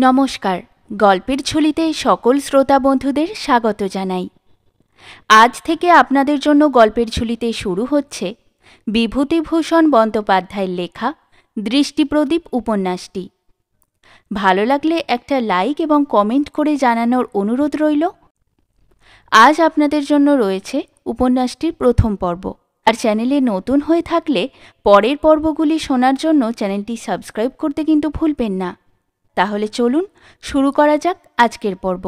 নমস্কার, গল্পের ঝুলিতে সকল শ্রোতা বন্ধুদের স্বাগত জানাই। আজ থেকে আপনাদের জন্য গল্পের ঝুলিতে শুরু হচ্ছে বিভূতিভূষণ বন্দ্যোপাধ্যায়ের লেখা দৃষ্টিপ্রদীপ উপন্যাসটি। ভালো লাগলে একটা লাইক এবং কমেন্ট করে জানানোর অনুরোধ রইল। আজ আপনাদের জন্য রয়েছে উপন্যাসটির প্রথম পর্ব। আর চ্যানেলে নতুন হয়ে থাকলে পরের পর্বগুলি শোনার জন্য চ্যানেলটি সাবস্ক্রাইব করতে কিন্তু ভুলবেন না। তাহলে চলুন শুরু করা যাক আজকের পর্ব।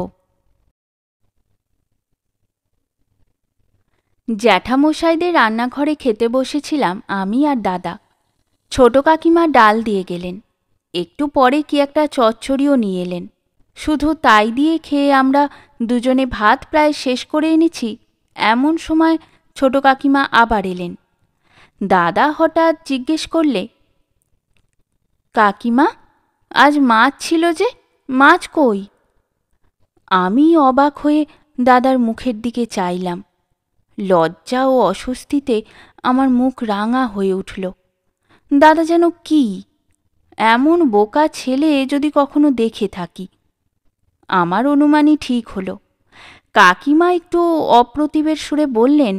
জ্যাঠামশাইদের রান্নাঘরে খেতে বসেছিলাম আমি আর দাদা। ছোট কাকিমা ডাল দিয়ে গেলেন, একটু পরে কি একটা চচ্চড়িও নিয়ে এলেন। শুধু তাই দিয়ে খেয়ে আমরা দুজনে ভাত প্রায় শেষ করে এনেছি। এমন সময় ছোট কাকিমা আবার এলেন। দাদা হঠাৎ জিজ্ঞেস করলে, কাকিমা, আজ মাছ ছিল যে, মাছ কই? আমি অবাক হয়ে দাদার মুখের দিকে চাইলাম। লজ্জা ও অস্বস্তিতে আমার মুখ রাঙা হয়ে উঠল। দাদা যেন কি এমন বোকা ছেলে যদি কখনো দেখে থাকি। আমার অনুমানই ঠিক হলো। কাকিমা একটু অপ্রতিভের সুরে বললেন,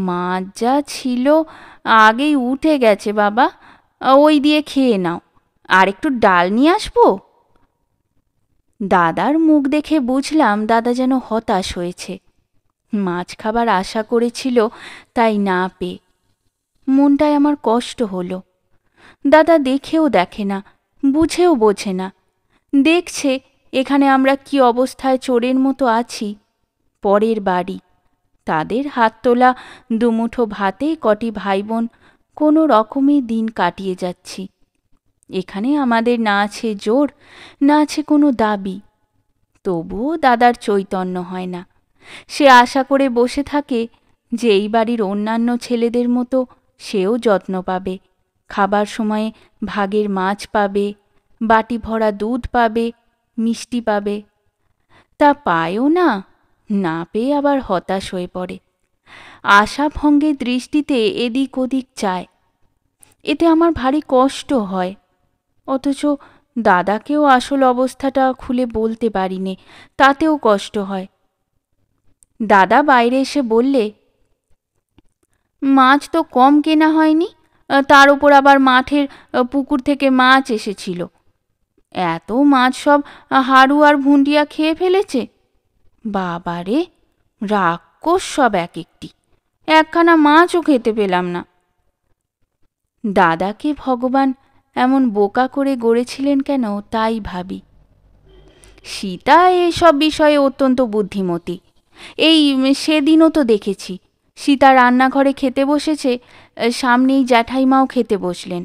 মাছ যা ছিল আগেই উঠে গেছে বাবা, ওই দিয়ে খেয়ে নাও। আর একটু ডাল নিয়ে আসবো? দাদার মুখ দেখে বুঝলাম দাদা যেন হতাশ হয়েছে। মাছ খাবার আশা করেছিল, তাই না পেয়ে। মনটায় আমার কষ্ট হলো। দাদা দেখেও দেখে না, বুঝেও বোঝে না। দেখছে এখানে আমরা কি অবস্থায় চোরের মতো আছি। পরের বাড়ি, তাদের হাত তোলা দুমুঠো ভাতে কটি ভাই বোন কোনো রকমে দিন কাটিয়ে যাচ্ছি। এখানে আমাদের না আছে জোর, না আছে কোনো দাবি। তবুও দাদার চৈতন্য হয় না। সে আশা করে বসে থাকে যে এই বাড়ির অন্যান্য ছেলেদের মতো সেও যত্ন পাবে, খাবার সময়ে ভাগের মাছ পাবে, বাটি ভরা দুধ পাবে, মিষ্টি পাবে। তা পায়ও না, না পেয়ে আবার হতাশ হয়ে পড়ে। আশাভঙ্গের দৃষ্টিতে এদিক ওদিক চায়। এতে আমার ভারী কষ্ট হয়। অথচ দাদাকেও আসল অবস্থাটা খুলে বলতে পারিনে, তাতেও কষ্ট হয়। দাদা বাইরে এসে বললে, মাছ তো কম কেনা হয়নি, তার উপর আবার মাঠের পুকুর থেকে মাছ এসেছিল। এত মাছ সব হাড়ু আর ভুন্ডিয়া খেয়ে ফেলেছে। বাবারে, রাক্ষস সব এক একটি, একখানা মাছও খেতে পেলাম না। দাদাকে ভগবান এমন বোকা করে গড়েছিলেন কেন তাই ভাবি। সীতা এসব বিষয়ে অত্যন্ত বুদ্ধিমতী। এই সেদিনও তো দেখেছি, সীতা রান্নাঘরে খেতে বসেছে, সামনেই জ্যাঠাইমাও খেতে বসলেন।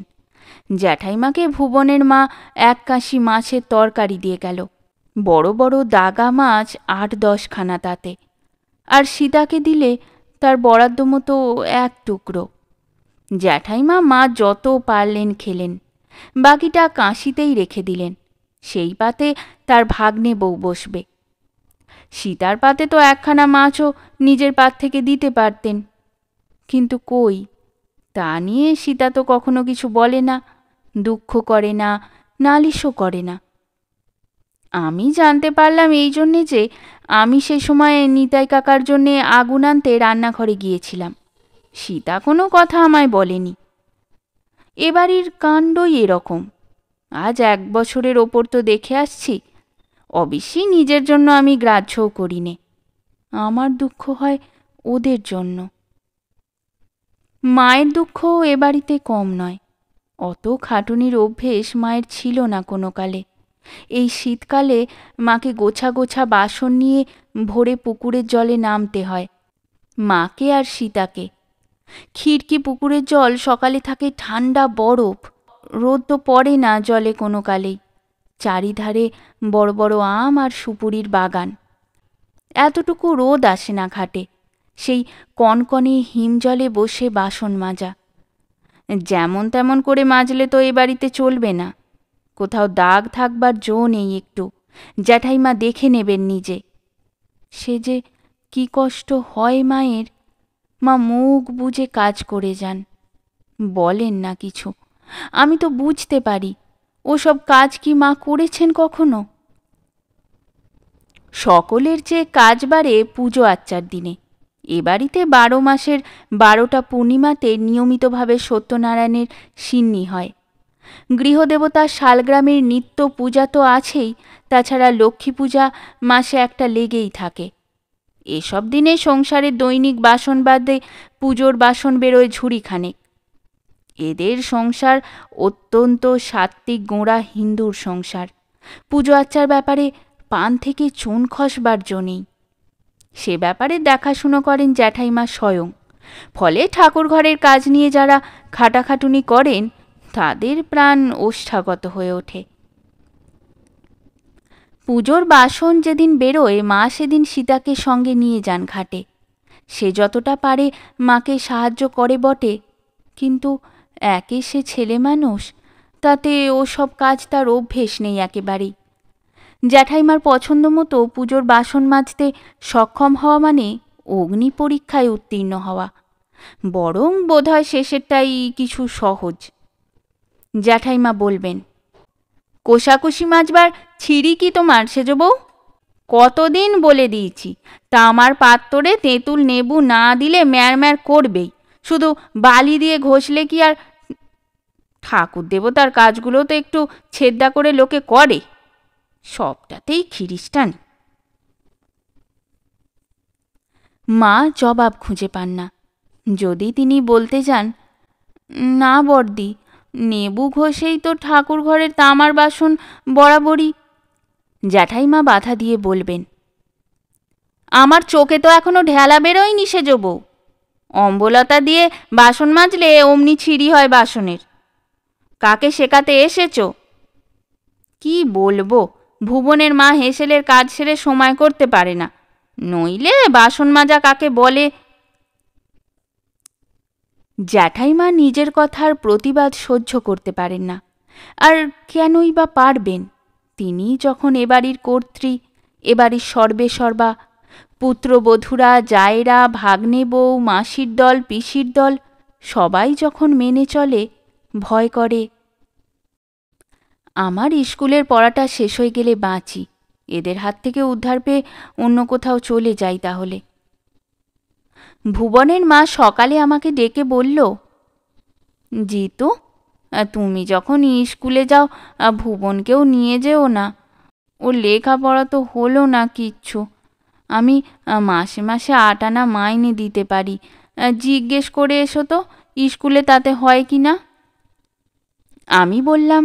জ্যাঠাইমাকে ভুবনের মা এক কাশি মাছের তরকারি দিয়ে গেল। বড় বড় দাগা মাছ ৮-১০খানা তাতে। আর সীতাকে দিলে তার বরাদ্দ মতো এক টুকরো। জ্যাঠাইমা মা যত পারলেন খেলেন, বাকিটা কাঁশিতেই রেখে দিলেন। সেই পাতে তার ভাগ্নে বউ বসবে। সীতার পাতে তো একখানা মাছও নিজের পাত থেকে দিতে পারতেন, কিন্তু কই, তা নিয়ে সীতা তো কখনো কিছু বলে না, দুঃখ করে না, নালিশও করে না। আমি জানতে পারলাম এই জন্যে যে আমি সে সময় নিতাই কাকার জন্যে আগুন আনতে রান্নাঘরে গিয়েছিলাম। সীতা কোনো কথা আমায় বলেনি। এবাড়ির কাণ্ডই এরকম। আজ ১ বছরের ওপর তো দেখে আসছি। অবশ্যই নিজের জন্য আমি গ্রাহ্যও করি নে। আমার দুঃখ হয় ওদের জন্য। মায়ের দুঃখও এ বাড়িতে কম নয়। অত খাটুনির অভ্যেস মায়ের ছিল না কোনো কালে। এই শীতকালে মাকে গোছা গোছা বাসন নিয়ে ভোরে পুকুরের জলে নামতে হয়, মাকে আর সীতাকে। খিড়কি পুকুরের জল সকালে থাকে ঠান্ডা বরফ। রোদ তো পড়ে না জলে কোনো কালেই। চারিধারে বড় বড় আম আর সুপুরির বাগান। এতটুকু রোদ আসে না ঘাটে। সেই কনকনে হিম জলে বসে বাসন মাজা। যেমন তেমন করে মাজলে তো এ বাড়িতে চলবে না। কোথাও দাগ থাকবার জো নেই একটু, জ্যাঠাইমা দেখে নেবেন নিজে। সে যে কি কষ্ট হয় মায়ের। মা মুখ বুজে কাজ করে যান, বলেন না কিছু। আমি তো বুঝতে পারি, ওসব কাজ কি মা করেছেন কখনো? সকলের চেয়ে কাজ বাড়ে পুজো আচ্চার দিনে। এ বাড়িতে 12 মাসের 12টা পূর্ণিমাতে নিয়মিতভাবে সত্যনারায়ণের সিন্নি হয়। গৃহদেবতার শালগ্রামের নিত্য পূজা তো আছেই, তাছাড়া লক্ষ্মী পূজা মাসে একটা লেগেই থাকে। এসব দিনে সংসারের দৈনিক বাসন বাদে পুজোর বাসন বেরোয় ঝুড়িখানেক। এদের সংসার অত্যন্ত সাত্ত্বিক গোঁড়া হিন্দুর সংসার। পুজো আচ্চার ব্যাপারে পান থেকে চুন খসবার জো নেই। সে ব্যাপারে দেখাশুনো করেন জ্যাঠাইমা স্বয়ং। ফলে ঠাকুর ঘরের কাজ নিয়ে যারা খাটাখাটুনি করেন তাদের প্রাণ ওষ্ঠাগত হয়ে ওঠে। পুজোর বাসন যেদিন বেরোয় মা সেদিন সীতাকে সঙ্গে নিয়ে যান ঘাটে। সে যতটা পারে মাকে সাহায্য করে বটে, কিন্তু একে সে ছেলে মানুষ, তাতে ওসব কাজ তার অভ্যেস নেই একেবারেই। জ্যাঠাইমার পছন্দ মতো পুজোর বাসন মাজতে সক্ষম হওয়া মানে অগ্নি পরীক্ষায় উত্তীর্ণ হওয়া। বরং বোধহয় শেষেরটাই কিছু সহজ। জ্যাঠাইমা বলবেন, কোষাকুষি মাজবার ছিঁড়ি কি তোমার সেজ বউ? কতদিন বলে দিয়েছি, তামার পাত্তরে তেঁতুল নেবু না দিলে ম্যার করবেই, শুধু বালি দিয়ে ঘষলে কি আর? ঠাকুর দেবতার কাজগুলো তো একটু ছেদ্দা করে লোকে করে, সবটাতেই খিরিস্টান। মা জবাব খুঁজে পান না। যদি তিনি বলতে যান, না বর্দি, নেবু ঘষেই তো ঠাকুর ঘরের তামার বাসন বরাবরই, জ্যাঠাইমা বাধা দিয়ে বলবেন, আমার চোখে তো এখনো ঢেলা বেরোয়নি সেজ বউ। অম্বলতা দিয়ে বাসন মাজলে অমনি ছিঁড়ি হয় বাসনের। কাকে শেখাতে এসেছ? কি বলবো, ভুবনের মা হেসেলের কাজ সেরে সময় করতে পারে না, নইলে বাসন মাজা কাকে বলে? জ্যাঠাইমা নিজের কথার প্রতিবাদ সহ্য করতে পারেন না। আর কেনই বা পারবেন? তিনি যখন এবাড়ির কর্ত্রী, এবাড়ির সর্বেসর্বা, পুত্রবধূরা, জায়েরা, ভাগ্নে বউ, মাসির দল, পিসির দল সবাই যখন মেনে চলে, ভয় করে। আমার স্কুলের পড়াটা শেষ হয়ে গেলে বাঁচি, এদের হাত থেকে উদ্ধার পেয়ে অন্য কোথাও চলে যাই তাহলে। ভুবনের মা সকালে আমাকে ডেকে বলল, জিতু, তুমি যখন স্কুলে যাও ভুবনকেও নিয়ে যেও না, ওর লেখাপড়া তো হলো না কিচ্ছু। আমি মাসে মাসে 8 আনা মাইনে দিতে পারি, জিজ্ঞেস করে এসো তো স্কুলে তাতে হয় কি না। আমি বললাম,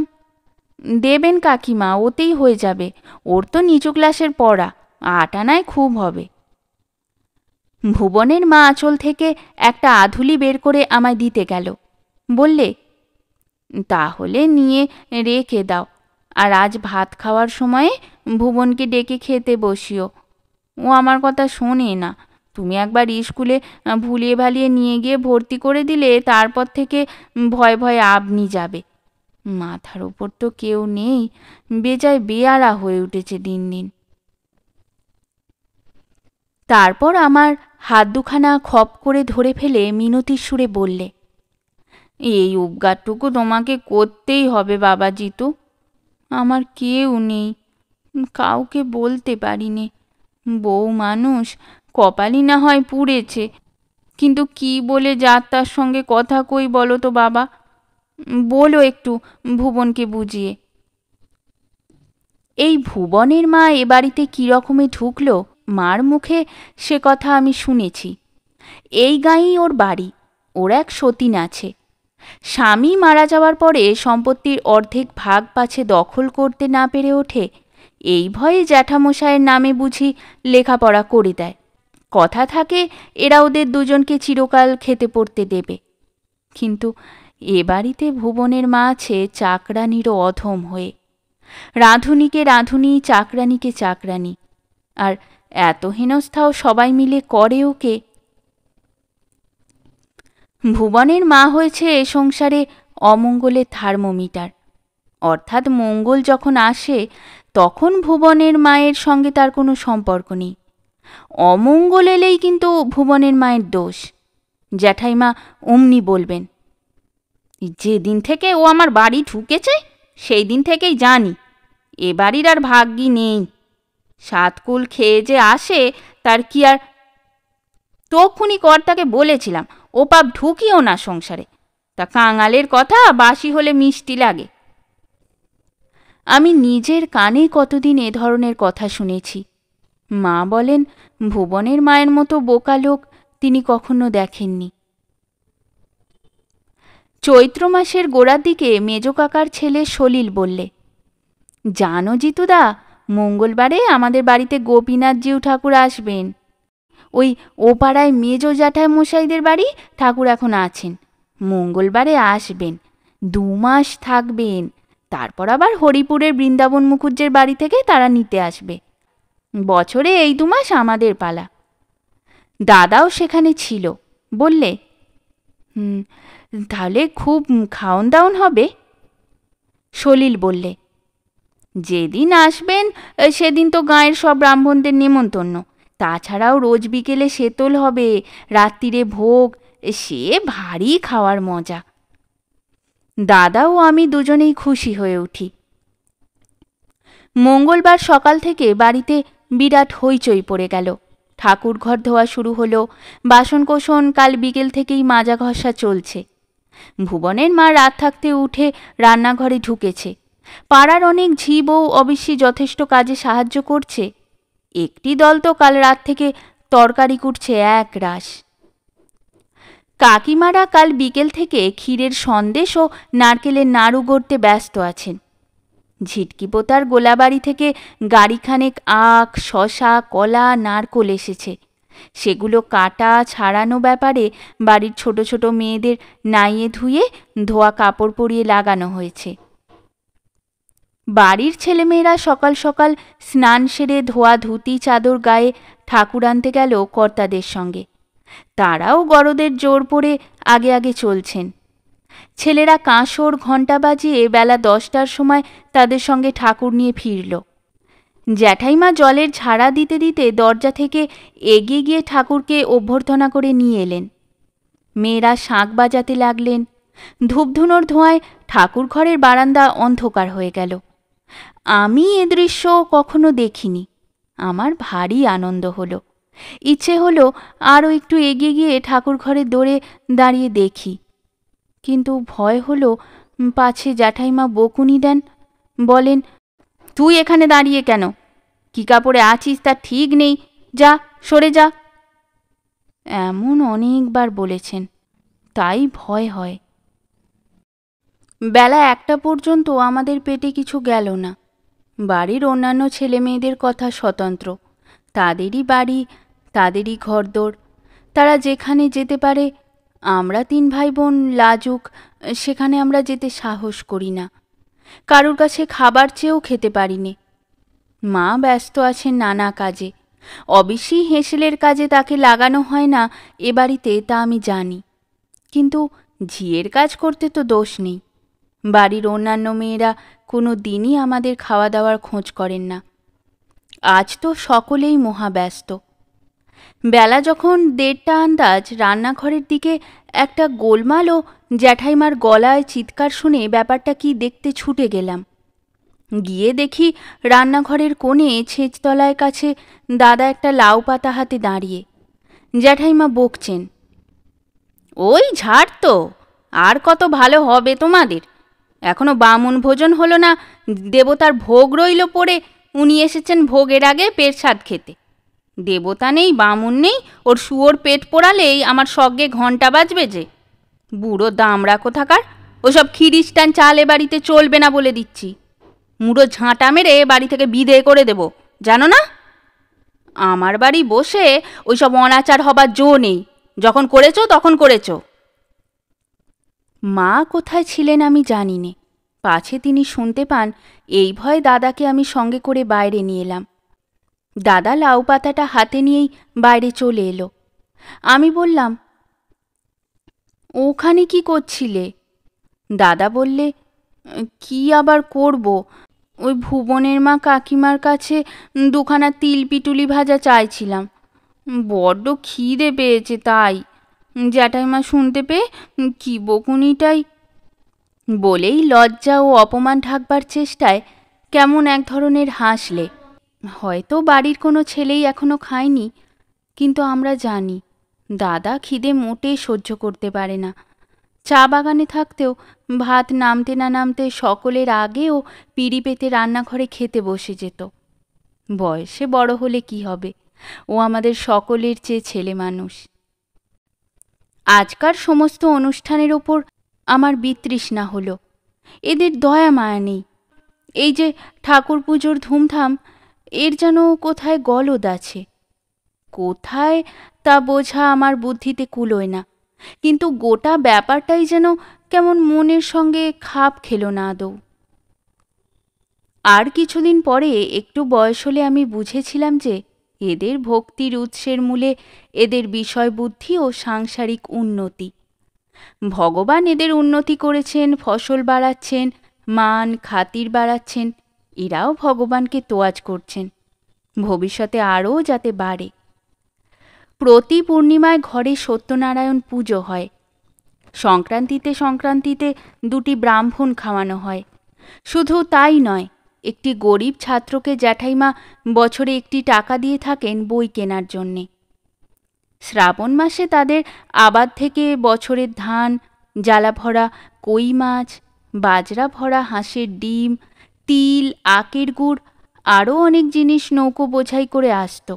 দেবেন কাকিমা, ওতেই হয়ে যাবে, ওর তো নিচু ক্লাসের পড়া, 8 আনায় খুব হবে। ভুবনের মা আঁচল থেকে একটা আধুলি বের করে আমায় দিতে গেল। বললে, তাহলে নিয়ে রেখে দাও, আর আজ ভাত খাওয়ার সময়ে ভুবনকে ডেকে খেতে বসিও। ও আমার কথা শোনে না। তুমি একবার স্কুলে ভুলিয়ে ভালিয়ে নিয়ে গিয়ে ভর্তি করে দিলে তারপর থেকে ভয়ে ভয়ে আপনি যাবে। মাথার ওপর তো কেউ নেই, বেজায় বেয়ারা হয়ে উঠেছে দিন দিন। তারপর আমার হাত দুখানা খপ করে ধরে ফেলে মিনতির সুরে বললে, এই উপকারটুকু তোমাকে করতেই হবে বাবা জিতু। আমার কেউ নেই, কাউকে বলতে পারিনে। বউ মানুষ, কপালই না হয় পুড়েছে, কিন্তু কি বলে যাত্রার সঙ্গে কথা কই বলো তো বাবা? বলো একটু ভুবনকে বুঝিয়ে। এই ভুবনের মা এ বাড়িতে কী রকমে ঢুকলো, মার মুখে সে কথা আমি শুনেছি। এই গাঁয়েই ওর বাড়ি, ওর এক সতীন আছে। স্বামী মারা যাওয়ার পরে সম্পত্তির অর্ধেক ভাগ পাছে দখল করতে না পেরে ওঠে, এই ভয়ে জ্যাঠামশায়ের নামে বুঝি লেখাপড়া করে দেয়। কথা থাকে এরা ওদের দুজনকে চিরকাল খেতে পড়তে দেবে। কিন্তু এ বাড়িতে ভুবনের মা আছে চাকরানিরও অধম হয়ে। রাঁধুনিকে রাঁধুনি, চাকরানিকে চাকরানি, আর এত হেনস্থাও সবাই মিলে করে ওকে। ভুবনের মা হয়েছে এ সংসারে অমঙ্গলের থার্মোমিটার, অর্থাৎ মঙ্গল যখন আসে তখন ভুবনের মায়ের সঙ্গে তার কোনো সম্পর্ক নেই। অমঙ্গল এলেই কিন্তু ভুবনের মায়ের দোষ। জ্যাঠাইমা অমনি বলবেন, যেদিন থেকে ও আমার বাড়ি ঢুকেছে সেই দিন থেকেই জানি এ বাড়ির আর ভাগ্যি নেই। সাতকুল খেয়ে যে আসে তার কি আর। তক্ষুনি কর্তাকে বলেছিলাম ও পাপ ঢুকিও না সংসারে, তা কাঙালের কথা বাসি হলে মিষ্টি লাগে। আমি নিজের কানে কতদিন এ ধরনের কথা শুনেছি। মা বলেন ভুবনের মায়ের মতো বোকা লোক তিনি কখনো দেখেননি। চৈত্র মাসের গোড়ার দিকে মেজ কাকার ছেলে সলিল বললে, জানো জিতুদা, মঙ্গলবারে আমাদের বাড়িতে গোপীনাথজিউ ঠাকুর আসবেন। ওই ও পাড়ায় মেজ জ্যাঠাই মশাইদের বাড়ি ঠাকুর এখন আছেন। মঙ্গলবারে আসবেন, 2 মাস থাকবেন, তারপর আবার হরিপুরের বৃন্দাবন মুখুজ্জের বাড়ি থেকে তারা নিতে আসবে। বছরে এই 2 মাস আমাদের পালা। দাদাও সেখানে ছিল, বললে, তাহলে খুব খাওন দাওন হবে। সলিল বললে, যেদিন আসবেন সেদিন তো গাঁয়ের সব ব্রাহ্মণদের নেমন্তন্ন, তাছাড়াও রোজ বিকেলে সেতল হবে, রাত্রিরে ভোগ, সে ভারী খাওয়ার মজা। দাদা ও আমি দুজনেই খুশি হয়ে উঠি। মঙ্গলবার সকাল থেকে বাড়িতে বিরাট হইচই পড়ে গেল। ঠাকুর ঘর ধোয়া শুরু হলো, বাসনকোসন কাল বিকেল থেকেই মাজা ঘষা চলছে। ভুবনের মা রাত থাকতে উঠে রান্নাঘরে ঢুকেছে। পাড়ার অনেক ঝি বউ অবশ্যই যথেষ্ট কাজে সাহায্য করছে। একটি দল তো কাল রাত থেকে তরকারি কুটছে এক রাশ। কাকিমারা কাল বিকেল থেকে ক্ষীরের সন্দেশ ও নারকেলের নাড়ু গড়তে ব্যস্ত আছেন। ঝিটকিপোতার গোলাবাড়ি থেকে গাড়িখানেক আখ, শশা, কলা, নারকোল এসেছে। সেগুলো কাটা ছাড়ানো ব্যাপারে বাড়ির ছোট ছোট মেয়েদের নাইয়ে ধুয়ে ধোয়া কাপড় পরিয়ে লাগানো হয়েছে। বাড়ির ছেলেমেয়েরা সকাল সকাল স্নান সেরে ধোয়া ধুতি চাদর গায়ে ঠাকুর আনতে গেল কর্তাদের সঙ্গে। তারাও গরদের জোর পড়ে আগে আগে চলছেন। ছেলেরা কাঁসর ঘণ্টা বাজিয়ে বেলা 10টার সময় তাদের সঙ্গে ঠাকুর নিয়ে ফিরল। জ্যাঠাইমা জলের ঝাড়া দিতে দিতে দরজা থেকে এগিয়ে গিয়ে ঠাকুরকে অভ্যর্থনা করে নিয়ে এলেন। মেয়েরা শাঁখ বাজাতে লাগলেন। ধূপধুনোর ধোঁয়ায় ঠাকুর ঘরের বারান্দা অন্ধকার হয়ে গেল। আমি এ দৃশ্য কখনো দেখিনি। আমার ভারী আনন্দ হলো। ইচ্ছে হলো আরও একটু এগিয়ে গিয়ে ঠাকুর ঘরের দোরে দাঁড়িয়ে দেখি, কিন্তু ভয় হলো পাছে জ্যাঠাইমা বকুনি দেন, বলেন, তুই এখানে দাঁড়িয়ে কেন? কি কাপড়ে আছিস তা ঠিক নেই, যা সরে যা। এমন অনেকবার বলেছেন, তাই ভয় হয়। বেলা 1টা পর্যন্ত আমাদের পেটে কিছু গেল না। বাড়ির অন্যান্য ছেলে মেয়েদের কথা স্বতন্ত্র, তাদেরই বাড়ি, তাদেরই ঘরদোর, তারা যেখানে যেতে পারে। আমরা 3 ভাই বোন লাজুক, সেখানে আমরা যেতে সাহস করি না। কারুর কাছে খাবার চেয়েও খেতে পারিনি। মা ব্যস্ত আছেন নানা কাজে। অবশ্যই হেঁসেলের কাজে তাকে লাগানো হয় না এ বাড়িতে, তা আমি জানি, কিন্তু ঝিয়ের কাজ করতে তো দোষ নেই। বাড়ির অন্যান্য মেয়েরা কোনো দিনই আমাদের খাওয়া দাওয়ার খোঁজ করেন না। আজ তো সকলেই মহাব্যস্ত। বেলা যখন 1:30 আন্দাজ, রান্নাঘরের দিকে একটা গোলমাল ও জ্যাঠাইমার গলায় চিৎকার শুনে ব্যাপারটা কি দেখতে ছুটে গেলাম। গিয়ে দেখি রান্নাঘরের কোণে ছেঁচতলায় কাছে দাদা একটা লাউ পাতা হাতে দাঁড়িয়ে। জ্যাঠাইমা বকছেন, ওই ঝাড় তো, আর কত ভালো হবে তোমাদের? এখনো বামুন ভোজন হলো না, দেবতার ভোগ রইল পড়ে, উনি এসেছেন ভোগের আগে পেটসাদ খেতে। দেবতা নেই, বামুন নেই, ওর শুয়োর পেট পোড়ালেই আমার সঙ্গে ঘণ্টা বাজবে যে। বুড়ো দামড়া কোথাকার, ওসব খিরিস্টান চাল এ বাড়িতে চলবে না বলে দিচ্ছি। মুড়ো ঝাঁটা মেরে বাড়ি থেকে বিদেয় করে দেব, জানো না? আমার বাড়ি বসে ওইসব অনাচার হবার জো নেই, যখন করেছো তখন করেছো। মা কোথায় ছিলেন আমি জানি নে, পাছে তিনি শুনতে পান এই ভয়ে দাদাকে আমি সঙ্গে করে বাইরে নিয়ে এলাম। দাদা লাউ পাতাটা হাতে নিয়েই বাইরে চলে এলো। আমি বললাম, ওখানে কি করছিলে? দাদা বললে, কি আবার করব, ওই ভুবনের মা কাকিমার কাছে 2খানা তিল পিটুলি ভাজা চাইছিলাম, বড্ড খিদে পেয়েছে তাই। জ্যাঠাইমা শুনতে পেয়ে কি বকুনিটাই। বলেই লজ্জা ও অপমান ঢাকবার চেষ্টায় কেমন এক ধরনের হাসলে। হয়তো বাড়ির কোনো ছেলেই এখনো খায়নি, কিন্তু আমরা জানি দাদা খিদে মোটেই সহ্য করতে পারে না। চা বাগানে থাকতেও ভাত নামতে না নামতে সকলের আগে ও পিঁড়ি পেতে রান্নাঘরে খেতে বসে যেত। বয়সে বড় হলে কি হবে, ও আমাদের সকলের চেয়ে ছেলে মানুষ। আজকার সমস্ত অনুষ্ঠানের ওপর আমার বিতৃষ্ণা হলো। এদের দয়া মায়া নেই। এই যে ঠাকুর পুজোর ধুমধাম, এর যেন কোথায় গলদ আছে। কোথায় তা বোঝা আমার বুদ্ধিতে কুলোয় না, কিন্তু গোটা ব্যাপারটাই যেন কেমন মনের সঙ্গে খাপ খেল না আদৌ। আর কিছুদিন পরে একটু বয়স হলে আমি বুঝেছিলাম যে এদের ভক্তির উৎসের মূলে এদের বিষয় বুদ্ধি ও সাংসারিক উন্নতি। ভগবান এদের উন্নতি করেছেন, ফসল বাড়াচ্ছেন, মান খাতির বাড়াচ্ছেন, এরাও ভগবানকে তোয়াজ করছেন ভবিষ্যতে আরও যাতে বাড়ে। প্রতি পূর্ণিমায় ঘরে সত্যনারায়ণ পুজো হয়। সংক্রান্তিতে দুটি ব্রাহ্মণ খাওয়ানো হয়। শুধু তাই নয়, একটি গরিব ছাত্রকে জ্যাঠাইমা বছরে একটি টাকা দিয়ে থাকেন বই কেনার জন্যে। শ্রাবণ মাসে তাদের আবাদ থেকে বছরের ধান, জ্বালা ভরা কই মাছ, বাজরা ভরা হাঁসের ডিম, তিল, আখের গুড়, আরও অনেক জিনিস নৌকো বোঝাই করে আসত।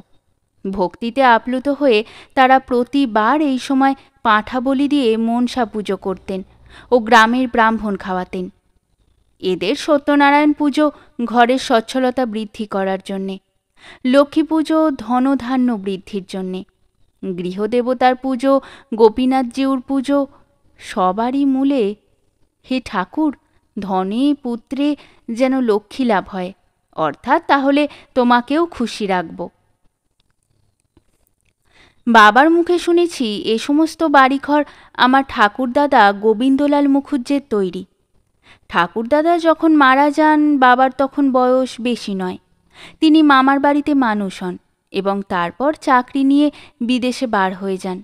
ভক্তিতে আপ্লুত হয়ে তারা প্রতিবার এই সময় পাঁঠা বলি দিয়ে মনসা পুজো করতেন ও গ্রামের ব্রাহ্মণ খাওয়াতেন। এদের সত্যনারায়ণ পুজো ঘরের সচ্ছলতা বৃদ্ধি করার জন্যে, লক্ষ্মী পুজো ধনধান্য বৃদ্ধির জন্যে, গৃহদেবতার পুজো, গোপীনাথজিউর পুজো, সবারই মূলে হে ঠাকুর, ধনে পুত্রে যেন লক্ষ্মী লাভ হয়, অর্থাৎ তাহলে তোমাকেও খুশি রাখব। বাবার মুখে শুনেছি এ সমস্ত বাড়িঘর আমার ঠাকুরদাদা গোবিন্দলাল মুখুজ্জের তৈরি। ঠাকুরদাদা যখন মারা যান, বাবার তখন বয়স বেশি নয়। তিনি মামার বাড়িতে মানুষ হন এবং তারপর চাকরি নিয়ে বিদেশে বার হয়ে যান।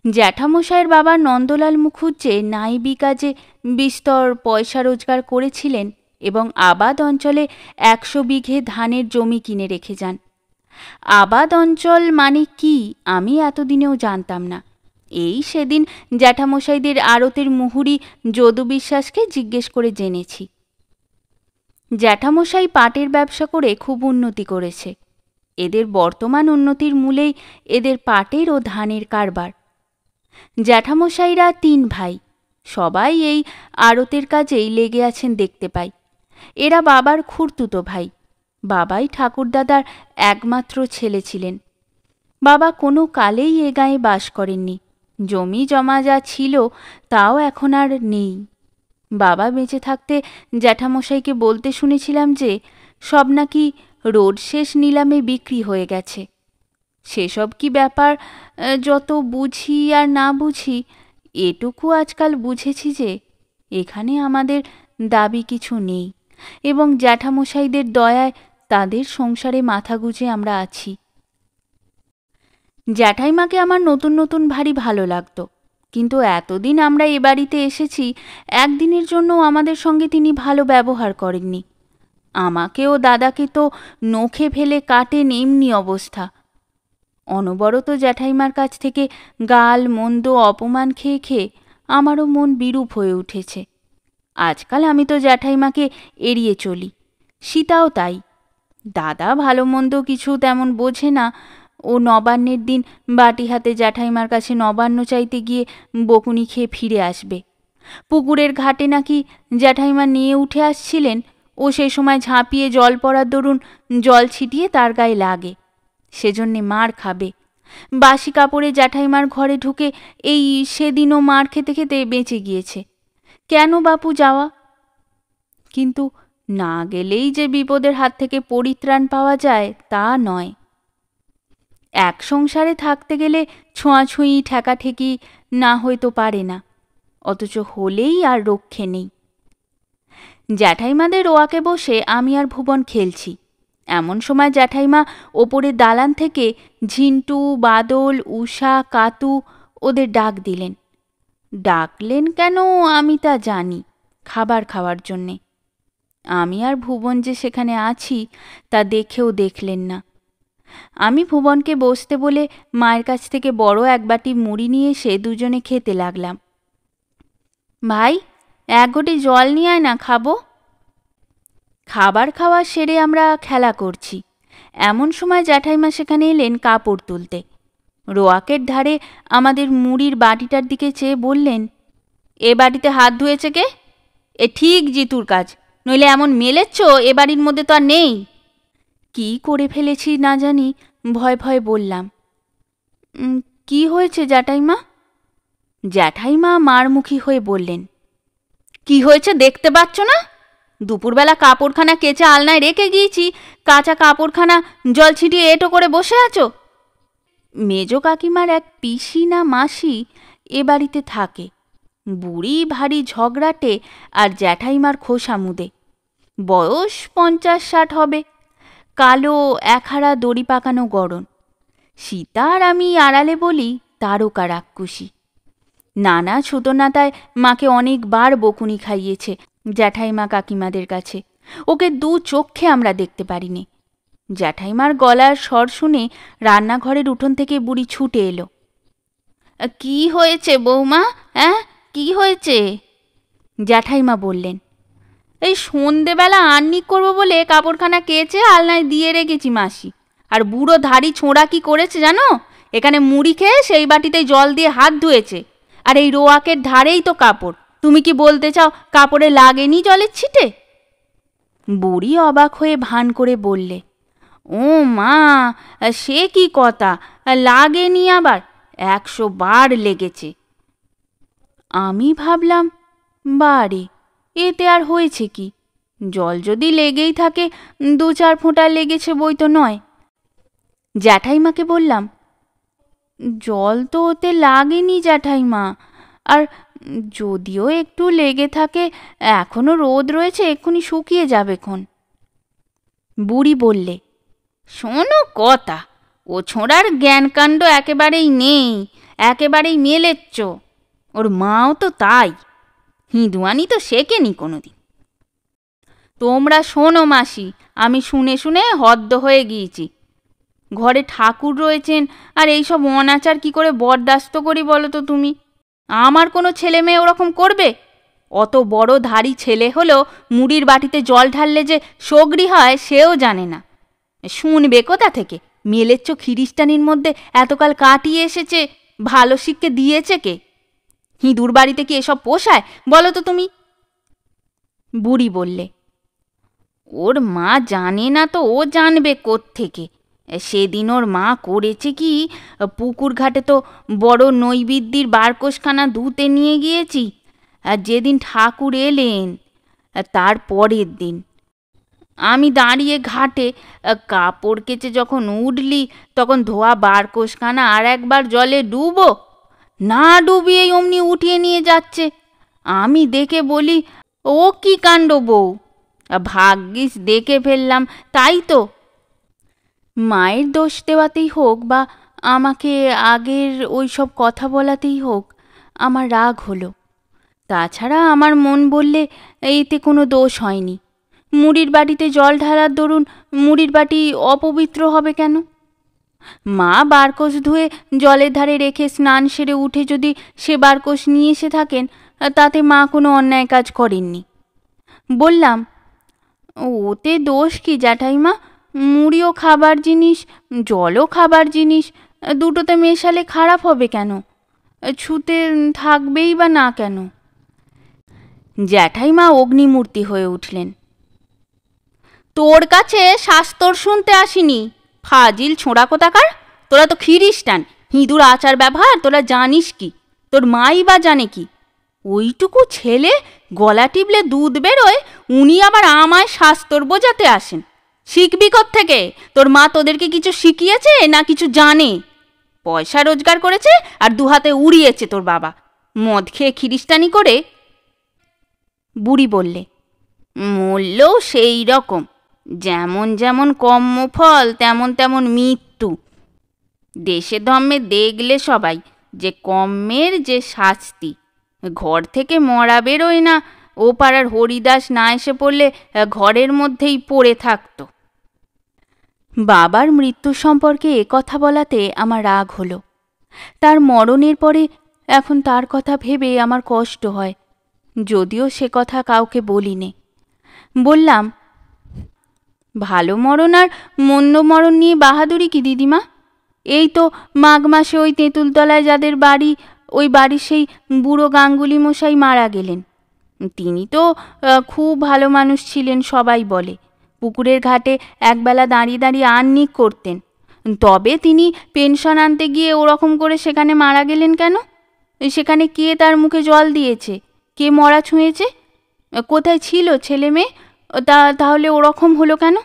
জ্যাঠামশাইয়ের বাবা নন্দলাল মুখুজ্জে নাইবি কাজে বিস্তর পয়সা রোজগার করেছিলেন এবং আবাদ অঞ্চলে 100 বিঘে ধানের জমি কিনে রেখে যান। আবাদ অঞ্চল মানে কি আমি এতদিনেও জানতাম না। এই সেদিন জ্যাঠামশাইদের আড়তের মুহুরি যদু বিশ্বাসকে জিজ্ঞেস করে জেনেছি। জ্যাঠামশাই পাটের ব্যবসা করে খুব উন্নতি করেছে। এদের বর্তমান উন্নতির মূলেই এদের পাটের ও ধানের কারবার। জ্যাঠামশাইরা 3 ভাই, সবাই এই আড়তের কাজেই লেগে আছেন দেখতে পাই। এরা বাবার খুড়তুতো ভাই। বাবাই ঠাকুরদাদার একমাত্র ছেলে ছিলেন। বাবা কোনো কালেই এ গাঁয়ে বাস করেননি। জমি জমা যা ছিল তাও এখন আর নেই। বাবা বেঁচে থাকতে জ্যাঠামশাইকে বলতে শুনেছিলাম যে সব নাকি রোড শেষ নিলামে বিক্রি হয়ে গেছে। সেসব কি ব্যাপার যত বুঝি আর না বুঝি, এটুকু আজকাল বুঝেছি যে এখানে আমাদের দাবি কিছু নেই এবং জ্যাঠামশাইদের দয়ায় তাদের সংসারে মাথা গুঁজে আমরা আছি। জ্যাঠাইমাকে আমার নতুন নতুন ভারী ভালো লাগতো, কিন্তু এতদিন আমরা এ বাড়িতে এসেছি, একদিনের জন্য আমাদের সঙ্গে তিনি ভালো ব্যবহার করেননি। আমাকে ও দাদাকে তো নখে ফেলে কাটেন এমনি অবস্থা। অনবরত জ্যাঠাইমার কাছ থেকে গাল মন্দ অপমান খেয়ে খেয়ে আমারও মন বিরূপ হয়ে উঠেছে। আজকাল আমি তো জ্যাঠাইমাকে এড়িয়ে চলি, সীতাও তাই। দাদা ভালো মন্দ কিছু তেমন বোঝে না। ও নবান্নের দিন বাটি হাতে জ্যাঠাইমার কাছে নবান্ন চাইতে গিয়ে বকুনি খেয়ে ফিরে আসবে। পুকুরের ঘাটে নাকি জ্যাঠাইমা নিয়ে উঠে আসছিলেন, ও সেই সময় ঝাঁপিয়ে জল পড়ার দরুন জল ছিটিয়ে তার গায়ে লাগে, সেজন্যে মার খাবে। বাসি কাপড়ে জ্যাঠাইমার ঘরে ঢুকে এই সেদিনও মার খেতে খেতে বেঁচে গিয়েছে। কেন বাপু যাওয়া? কিন্তু না গেলেই যে বিপদের হাত থেকে পরিত্রাণ পাওয়া যায় তা নয়। এক সংসারে থাকতে গেলে ছোঁয়াছুঁয়ি ঠেকাঠেকি না হয়তো পারে না, অথচ হলেই আর রক্ষে নেই। জ্যাঠাইমাদের ওয়াকে বসে আমি আর ভুবন খেলছি। এমন সময় জ্যাঠাইমা ওপরের দালান থেকে ঝিন্টু, বাদল, উষা, কাতু ওদের ডাক দিলেন। ডাকলেন কেন আমি তা জানি। খাবার খাওয়ার জন্যে। আমি আর ভুবন যে সেখানে আছি তা দেখেও দেখলেন না। আমি ভুবনকে বসতে বলে মায়ের কাছ থেকে বড় এক বাটি মুড়ি নিয়ে এসে দুজনে খেতে লাগলাম। ভাই, এক ঘটি জল নিয়ে আয় না, খাবো। খাবার খাওয়া সেরে আমরা খেলা করছি, এমন সময় জ্যাঠাইমা সেখানে এলেন কাপড় তুলতে। রোয়াকের ধারে আমাদের মুড়ির বাটিটার দিকে চেয়ে বললেন, এ বাটিতে হাত ধুয়েছে কে? এ ঠিক জিতুর কাজ, নইলে এমন মেলেচ্ছ এ বাড়ির মধ্যে তো আর নেই। কি করে ফেলেছি না জানি, ভয় ভয়ে বললাম। কি হয়েছে জ্যাঠাইমা? জ্যাঠাইমা মারমুখী হয়ে বললেন, কি হয়েছে দেখতে পাচ্ছ না? দুপুরবেলা কাপড়খানা কেচে আলনায় রেখে গিয়েছি, কাঁচা কাপড়খানা জল ছিটিয়ে এঁটো করে বসে আছো। মেজো কাকিমার এক পিসি না মাসি এ বাড়িতে থাকে, বুড়ি ভারী ঝগড়াটে আর জ্যাঠাইমার খোসামুদে। বয়স 50-60 হবে, কালো একহারা দড়ি পাকানো গড়ন। সীতা আর আমি আড়ালে বলি তারকা রাক্ষসী। নানা ছোটনাতায় মাকে অনেকবার বকুনি খাইয়েছে জ্যাঠাইমা কাকিমাদের কাছে, ওকে দু চোখে আমরা দেখতে পারিনি। জ্যাঠাইমার গলার স্বর শুনে রান্নাঘরের উঠোন থেকে বুড়ি ছুটে এলো। কি হয়েছে বৌমা, কি হয়েছে? জ্যাঠাইমা বললেন, এই সন্ধেবেলা আন্নিক করবো বলে কাপড়খানা কেচে আলনায় দিয়ে রেখেছি মাসি, আর বুড়ো ধাড়ি ছোঁড়া কি করেছে জানো? এখানে মুড়ি খেয়ে সেই বাটিতে জল দিয়ে হাত ধুয়েছে, আর এই রোয়াকের ধারেই তো কাপড়। তুমি কি বলতে চাও কাপড়ে লাগেনি জলের ছিটে? বুড়ি অবাক হয়ে ভান করে বললে, ও মা, সে কি কথা, লাগেনি আবার? 100 বার লেগেছে। আমি ভাবলাম, বারে, এতে আর হয়েছে কি? জল যদি লেগেই থাকে 2-4 ফোঁটা লেগেছে বই তো নয়। জ্যাঠাইমাকে বললাম, জল তো ওতে লাগেনি জ্যাঠাইমা, আর যদিও একটু লেগে থাকে এখনো রোদ রয়েছে, এক্ষুনি শুকিয়ে যাবেক্ষণ। বুড়ি বললে, শোনো কথা, ও ছোঁড়ার জ্ঞানকাণ্ড একেবারেই নেই, একেবারেই মেলেচ্ছ। ওর মাও তো তাই, হিঁদুয়ানি তো শেখেনি কোনোদিন। তোমরা শোনো মাসি, আমি শুনে শুনে হদ্দ হয়ে গিয়েছি। ঘরে ঠাকুর রয়েছেন, আর এইসব অনাচার কি করে বরদাস্ত করি বলো তো তুমি? আমার কোনো ছেলে মেয়ে ওরকম করবে? অত বড় ধাড়ি ছেলে হলো মুড়ির বাটিতে জল ঢাললে যে সগড়ি হয় সেও জানে না। শুনবে কোথা থেকে? মেলেচ্ছ খিরিস্টানির মধ্যে এতকাল কাটিয়ে এসেছে, ভালো শিক্ষে দিয়েছে কে? হিঁদুর বাড়িতে কি এসব পোষায় বলো তো তুমি? বুড়ি বললে, ওর মা জানে না তো ও জানবে কোত্থেকে? সেদিন ওর মা করেছে কি, পুকুর ঘাটে তো বড় নৈবেদ্যির বারকোষখানা ধুতে নিয়ে গিয়েছি, আর যেদিন ঠাকুর এলেন তার পরের দিন আমি দাঁড়িয়ে ঘাটে কাপড় কেচে যখন উঠলি, তখন ধোয়া বারকোষখানা আর একবার জলে ডুবো না ডুবিয়েই অমনি উঠিয়ে নিয়ে যাচ্ছে। আমি দেখে বলি, ও কি কাণ্ড বউ! ভাগ্যিস দেখে ফেললাম, তাই তো। মায়ের দোষ দেওয়াতেই হোক বা আমাকে আগের ওই সব কথা বলাতেই হোক, আমার রাগ হলো। তাছাড়া আমার মন বললে এতে কোনো দোষ হয়নি। মুড়ির বাটিতে জল ঢালার দরুন মুড়ির বাটি অপবিত্র হবে কেন? মা বারকোষ ধুয়ে জলের ধারে রেখে স্নান সেরে উঠে যদি সে বারকোষ নিয়ে এসে থাকেন, তাতে মা কোনো অন্যায় কাজ করেননি। বললাম, ওতে দোষ কি জ্যাঠাইমা? মুড়িও খাবার জিনিস, জলও খাবার জিনিস, দুটোতে মেশালে খারাপ হবে কেন? ছুতে থাকবেই বা না কেন? জ্যাঠাইমা অগ্নিমূর্তি হয়ে উঠলেন। তোর কাছে শাস্ত্র শুনতে আসিনি, ফাজিল ছোঁড়া কোথাকার। তোরা তো খিরিস্টান, হিঁদুর আচার ব্যবহার তোরা জানিস কি? তোর মাই বা জানে কি? ওইটুকু ছেলে গলা টিপলে দুধ বেরোয়, উনি আবার আমায় শাস্ত্র বোঝাতে আসেন। শিখবি কোত্থেকে? তোর মা তোদেরকে কিছু শিখিয়েছে না কিছু জানে? পয়সা রোজগার করেছে আর দুহাতে উড়িয়েছে তোর বাবা, মদ খেয়ে খিরিস্টানি করে। বুড়ি বললে, মরলেও সেই রকম, যেমন যেমন কর্মফল তেমন তেমন মৃত্যু। দেশে ধর্মে দেখলে সবাই যে কর্মের যে শাস্তি, ঘর থেকে মরা বেরোয় না, ও পাড়ার হরিদাস না এসে পড়লে ঘরের মধ্যেই পড়ে থাকতো। বাবার মৃত্যু সম্পর্কে কথা বলাতে আমার রাগ হলো। তার মরণের পরে এখন তার কথা ভেবে আমার কষ্ট হয়, যদিও সে কথা কাউকে বলিনি। বললাম, ভালো মরণ আর মন্দ মরণ নিয়ে বাহাদুরি কি দিদিমা? এই তো মাঘ মাসে ওই তেঁতুলতলায় যাদের বাড়ি, ওই বাড়ির সেই বুড়ো গাঙ্গুলি মশাই মারা গেলেন। তিনি তো খুব ভালো মানুষ ছিলেন, সবাই বলে। পুকুরের ঘাটে একবেলা দাঁড়িয়ে দাঁড়িয়ে আহ্নিক করতেন। তবে তিনি পেনশন আনতে গিয়ে ওরকম করে সেখানে মারা গেলেন কেন? সেখানে কে তার মুখে জল দিয়েছে? কে মরা ছুঁয়েছে? কোথায় ছিল ছেলে মেয়ে? তাহলে ওরকম হলো কেন?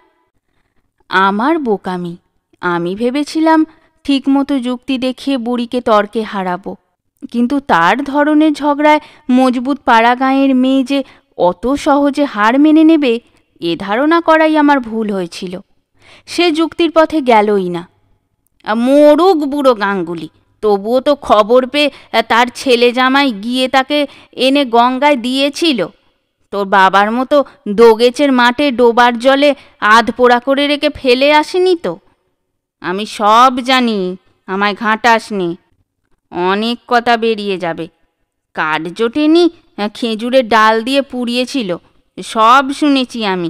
আমার বোকামি। আমি ভেবেছিলাম ঠিকমতো যুক্তি দেখিয়ে বুড়িকে তর্কে হারাবো, কিন্তু তার ধরনের ঝগড়ায় মজবুত পাড়া গাঁয়ের মেয়ে যে অত সহজে হার মেনে নেবে, এ ধারণা করাই আমার ভুল হয়েছিল। সে যুক্তির পথে গেলই না। মরুক বুড়ো গাঙ্গুলি, তবুও তো খবর পেয়ে তার ছেলে জামাই গিয়ে তাকে এনে গঙ্গায় দিয়েছিল। তোর বাবার মতো দোগেচের মাঠে ডোবার জলে আধ পোড়া করে রেখে ফেলে আসেনি তো। আমি সব জানি, আমায় ঘাঁটাসনি। অনেক কথা বেরিয়ে যাবে। কাঠ জোটেনি, খেজুরের ডাল দিয়ে পুড়িয়েছিল, সব শুনেছি আমি।